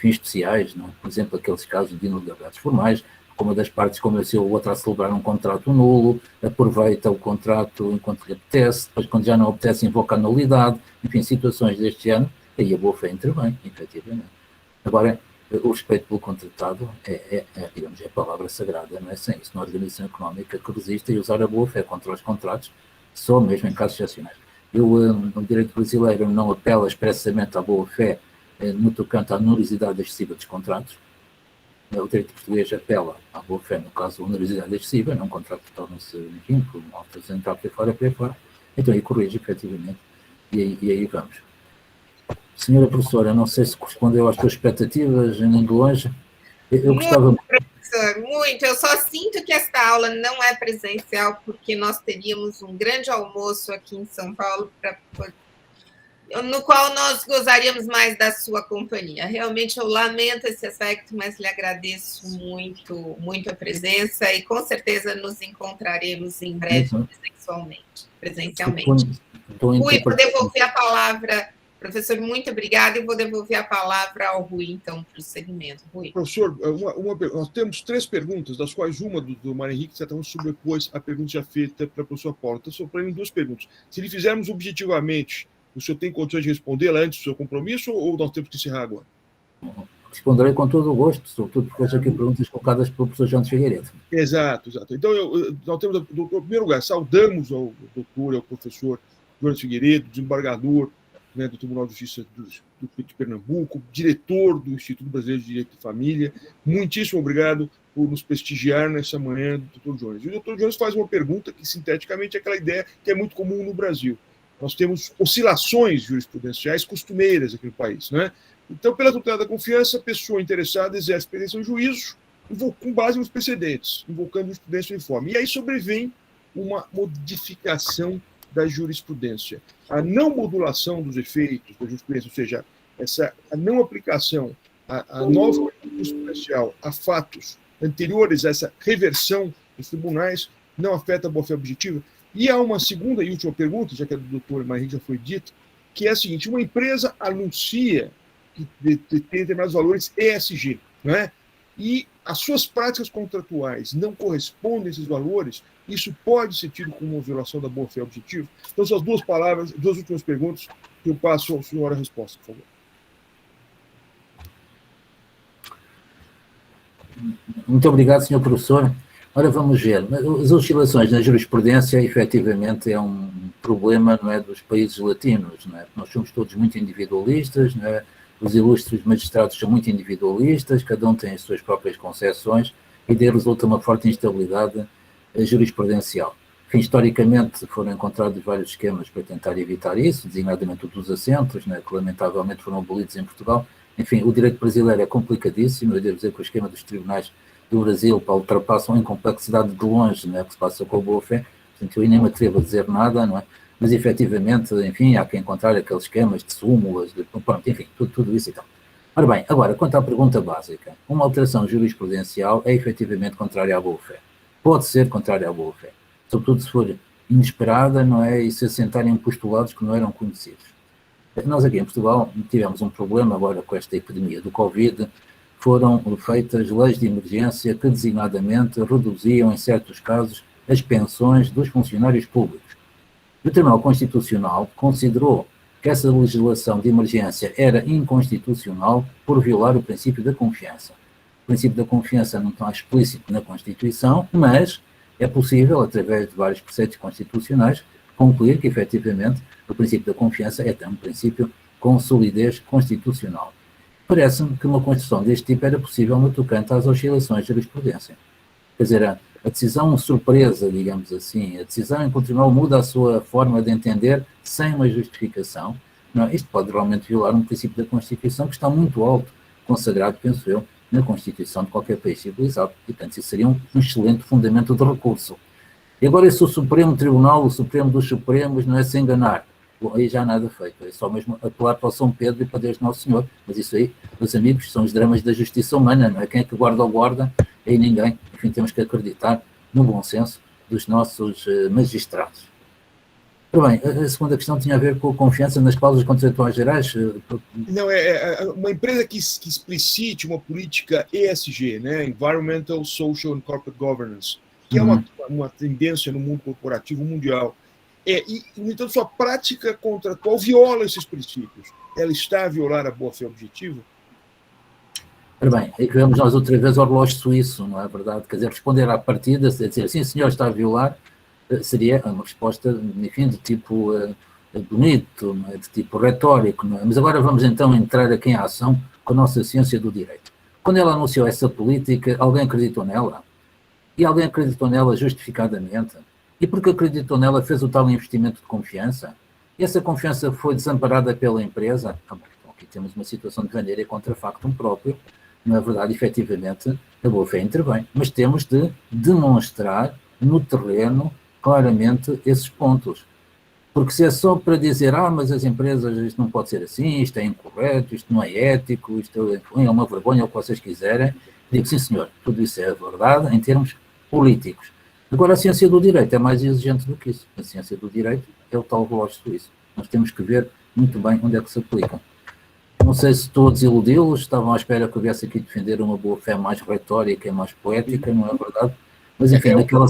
especiais, não é? Por exemplo, aqueles casos de inutilidades formais, como uma das partes convenceu o outro a celebrar um contrato nulo, aproveita o contrato enquanto lhe apetece, depois quando já não apetece invoca a nulidade, enfim, situações deste ano, aí a boa-fé intervém, efetivamente. Agora, o respeito pelo contratado digamos, é a palavra sagrada, não é? Sem isso, na organização económica que resiste a usar a boa-fé contra os contratos, só mesmo em casos excepcionais. No direito brasileiro, não apela expressamente à boa-fé no tocante à nulicidade excessiva dos contratos, o direito português apela à boa-fé, no caso da onerosidade excessiva, não, um contrato torna-se, enfim, por uma alteração entrar para fora, então aí corrige, efetivamente, e aí vamos. Senhora professora, não sei se correspondeu às suas expectativas, nem de longe. Eu gostava... Professor, muito. Eu só sinto que esta aula não é presencial, porque nós teríamos um grande almoço aqui em São Paulo, no qual nós gozaríamos mais da sua companhia. Realmente eu lamento esse aspecto, mas lhe agradeço muito, muito a presença e com certeza nos encontraremos em breve presencialmente. Rui, vou devolver a palavra... Professor, muito obrigada e vou devolver a palavra ao Rui, então, para o segmento. Rui. Professor, nós temos 3 perguntas, das quais uma do Mário Henrique certamente sobrepôs a pergunta já feita para a professora Paula. Então, só para ele 2 perguntas. Se lhe fizermos objetivamente, o senhor tem condições de respondê-la antes do seu compromisso ou nós temos que encerrar agora? Responderei com todo o gosto, sobretudo porque hoje aqui perguntas colocadas pelo professor João de Figueiredo. Exato. Então, nós temos, em primeiro lugar, saudamos ao doutor, ao professor João de Figueiredo, desembargador, né, do Tribunal de Justiça de Pernambuco, diretor do Instituto Brasileiro de Direito de Família. Muitíssimo obrigado por nos prestigiar nessa manhã do Dr. Jones. E o Dr. Jones faz uma pergunta que, sinteticamente, é aquela ideia que é muito comum no Brasil. Nós temos oscilações jurisprudenciais costumeiras aqui no país, né? Então, pela tutela da confiança, a pessoa interessada exerce pretensão de juízo com base nos precedentes, invocando jurisprudência uniforme. E aí sobrevém uma modificação da jurisprudência. A não modulação dos efeitos da jurisprudência, ou seja, a não aplicação, a nova jurisprudencial a fatos anteriores a essa reversão dos tribunais, não afeta a boa-fé objetiva. E há uma segunda e última pergunta, já que a do doutor Marinho já foi dita, que é a seguinte: uma empresa anuncia que tem determinados valores ESG, não é? E as suas práticas contratuais não correspondem a esses valores, isso pode ser tido como uma violação da boa-fé objetiva? Então, são as 2 palavras, 2 últimas perguntas, que eu passo ao senhor a resposta, por favor. Muito obrigado, senhor professor. Ora, vamos ver. As oscilações na jurisprudência, efetivamente, é um problema, não é, dos países latinos, não é? Nós somos todos muito individualistas, não é? Os ilustres magistrados são muito individualistas, cada um tem as suas próprias concepções e daí resulta uma forte instabilidade jurisprudencial. Enfim, historicamente foram encontrados vários esquemas para tentar evitar isso, designadamente o dos assentos, né, que lamentavelmente foram abolidos em Portugal. Enfim, o direito brasileiro é complicadíssimo, eu devo dizer que o esquema dos tribunais do Brasil ultrapassam em complexidade de longe, né, que se passa com a boa-fé, portanto eu nem me atrevo a dizer nada, não é? Mas efetivamente, enfim, há que encontrar aqueles esquemas de súmulas, pronto, enfim, tudo isso e tal. Ora bem, agora, quanto à pergunta básica, uma alteração jurisprudencial é efetivamente contrária à boa-fé. Pode ser contrária à boa-fé, sobretudo se for inesperada, não é, e se assentarem postulados que não eram conhecidos. Nós aqui em Portugal tivemos um problema agora com esta epidemia do Covid, foram feitas leis de emergência que designadamente reduziam, em certos casos, as pensões dos funcionários públicos. O Tribunal Constitucional considerou que essa legislação de emergência era inconstitucional por violar o princípio da confiança. O princípio da confiança não está explícito na Constituição, mas é possível, através de vários preceitos constitucionais, concluir que, efetivamente, o princípio da confiança é também um princípio com solidez constitucional. Parece-me que uma construção deste tipo era possível no tocante às oscilações de jurisprudência. Quer dizer, a decisão surpresa, digamos assim, a decisão em que o tribunal muda a sua forma de entender sem uma justificação, não, isto pode realmente violar um princípio da Constituição que está muito alto, consagrado, penso eu, na Constituição de qualquer país civilizado. E, portanto, isso seria um excelente fundamento de recurso. E agora, se o Supremo Tribunal, o Supremo dos Supremos, não é se enganar, bom, aí já nada feito, é só mesmo apelar para o São Pedro e para Deus Nosso Senhor. Mas isso aí, meus amigos, são os dramas da justiça humana, não é? Quem é que guarda ou guarda? Aí ninguém. Enfim, temos que acreditar no bom senso dos nossos magistrados. Ora bem, a segunda questão tinha a ver com a confiança nas cláusulas contratuais gerais. Não, é uma empresa que explicite uma política ESG, né? Environmental, Social and Corporate Governance, que é uma tendência no mundo corporativo mundial. E, no entanto, sua prática contratual viola esses princípios. Ela está a violar a boa-fé objetiva? Ora bem, aí vemos nós outra vez o relógio suíço, não é verdade? Quer dizer, responder à partida, dizer sim, senhor, está a violar, seria uma resposta, enfim, de tipo bonito, de tipo retórico, não é? Mas agora vamos então entrar aqui em ação com a nossa ciência do direito. Quando ela anunciou essa política, alguém acreditou nela? E alguém acreditou nela justificadamente? E porque acreditou nela, fez o tal investimento de confiança? E essa confiança foi desamparada pela empresa? Bom, então aqui temos uma situação de vender contra factum próprio. Na verdade, efetivamente, a boa-fé intervém. Mas temos de demonstrar no terreno claramente esses pontos. Porque se é só para dizer, mas as empresas, isto não pode ser assim, isto é incorreto, isto não é ético, isto é uma vergonha, o que vocês quiserem, digo, sim senhor, tudo isso é verdade em termos políticos. Agora, a ciência do direito é mais exigente do que isso. A ciência do direito é o tal relógio suíço. Nós temos que ver muito bem onde é que se aplica. Não sei se estou a desiludi-los, estavam à espera que eu viesse aqui defender uma boa-fé mais retórica e mais poética, não é verdade? Mas, enfim, naquela...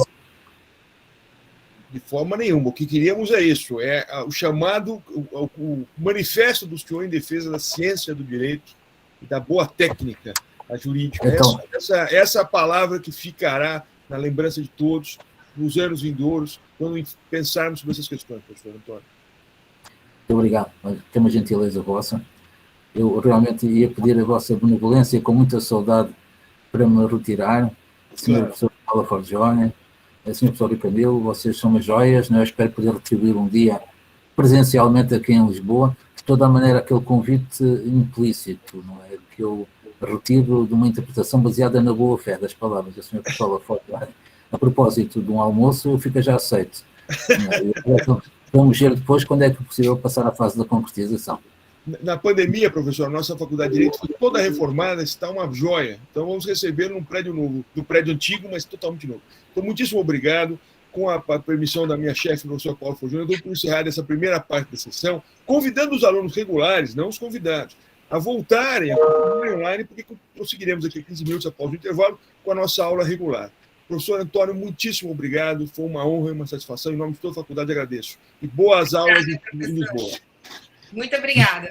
De forma nenhuma. O que queríamos é isso, é o chamado, o manifesto dos que em defesa da ciência do direito e da boa técnica, a jurídica. Então, essa palavra que ficará na lembrança de todos nos anos vindouros, quando pensarmos sobre essas questões, professor Antônio. Muito obrigado. Tem uma gentileza vossa. Eu realmente ia pedir a vossa benevolência com muita saudade para me retirar. Senhor professor Paula Forgione, senhor professor Camilo, vocês são umas joias, né? Eu espero poder retribuir um dia presencialmente aqui em Lisboa. De toda a maneira, aquele convite implícito, não é? Que eu retiro de uma interpretação baseada na boa-fé das palavras da senhora Paula Forgione. A propósito de um almoço, fica já aceito. Vamos ver depois quando é que é possível passar à fase da concretização. Na pandemia, professor, a nossa faculdade de Direito foi toda reformada, está uma joia. Então, vamos receber num prédio novo, do prédio antigo, mas totalmente novo. Então, muitíssimo obrigado. Com a permissão da minha chefe, professor Paulo Forgione, eu dou por encerrada essa primeira parte da sessão, convidando os alunos regulares, não os convidados, a voltarem a online, porque prosseguiremos aqui 15 minutos após o intervalo com a nossa aula regular. Professor Antônio, muitíssimo obrigado. Foi uma honra e uma satisfação. Em nome de toda a faculdade, agradeço. E boas aulas em Lisboa. Muito obrigada.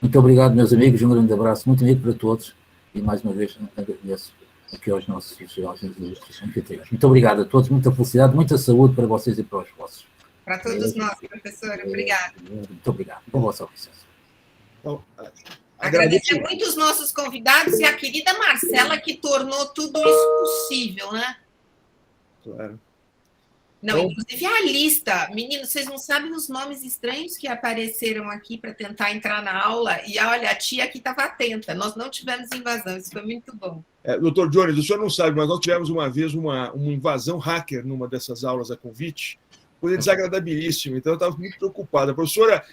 Muito obrigado, meus amigos. Um grande abraço. Muito amigo para todos. E, mais uma vez, agradeço aqui aos nossos anfitriões. Muito obrigado a todos. Muita felicidade, muita saúde para vocês e para os vossos. Para todos nós, professor. Obrigada. Muito obrigado. Com vossa licença. Então, agradecer muito os nossos convidados e a querida Marcela, que tornou tudo isso possível, né? Claro. Não, inclusive a lista. Meninos, vocês não sabem os nomes estranhos que apareceram aqui para tentar entrar na aula. E olha, a tia aqui estava atenta. Nós não tivemos invasão, isso foi muito bom. Doutor Jones, o senhor não sabe, mas nós tivemos uma vez uma invasão hacker numa dessas aulas a convite. Coisa desagradabilíssima. Então eu estava muito preocupado. A professora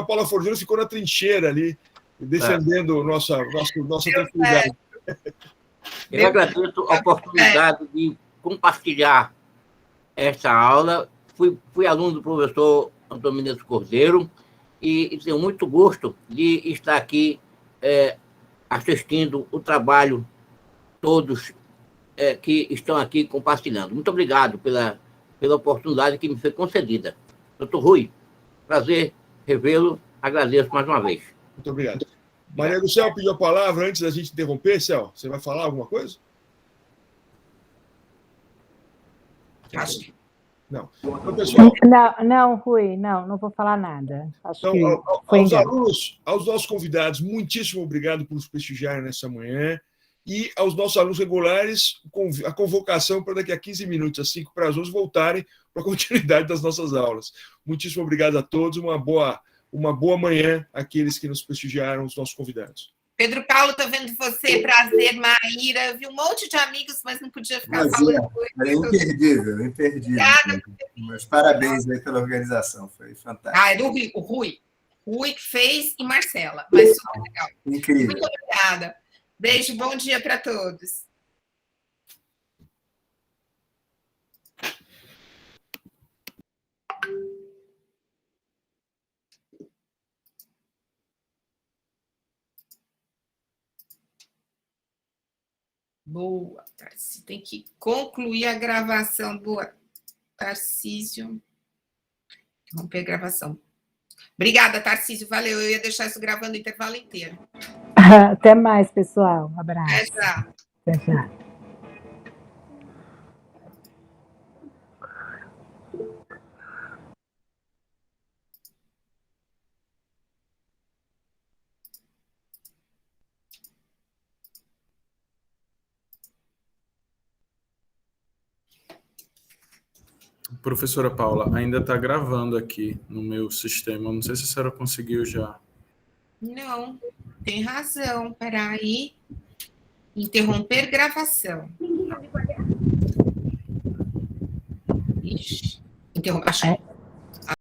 Paula Forgione ficou na trincheira ali, defendendo nossa tranquilidade. Eu agradeço a oportunidade de compartilhar essa aula. Fui aluno do professor Antônio Menezes Cordeiro e tenho muito gosto de estar aqui assistindo o trabalho todos que estão aqui compartilhando. Muito obrigado pela oportunidade que me foi concedida. Doutor Rui, prazer revê-lo, agradeço mais uma vez. Muito obrigado. Maria do Céu pediu a palavra antes da gente interromper. Céu, você vai falar alguma coisa? Acho que não. Então, pessoal... Não, Rui, não vou falar nada. Acho aos nossos convidados, muitíssimo obrigado por nos prestigiarem nessa manhã. E aos nossos alunos regulares, a convocação para daqui a 15 minutos, às 5 para as 11, voltarem para a continuidade das nossas aulas. Muitíssimo obrigado a todos. Uma boa manhã àqueles que nos prestigiaram, os nossos convidados. Pedro Paulo, estou vendo você, prazer, Maíra, vi um monte de amigos, mas não podia ficar falando. É imperdível. Obrigada. Mas parabéns aí pela organização, foi fantástico. Era o Rui que fez e Marcela, mas super legal. Incrível. Muito obrigada. Beijo, bom dia para todos. Boa, Tarcísio. Tem que concluir a gravação. Boa, Tarcísio. Interromper a gravação. Obrigada, Tarcísio. Valeu. Eu ia deixar isso gravando o intervalo inteiro. Até mais, pessoal. Um abraço. Até já. Até já. Professora Paula, ainda está gravando aqui no meu sistema. Não sei se a senhora conseguiu já. Não, tem razão. Peraí. Interromper gravação. Ixi. Acho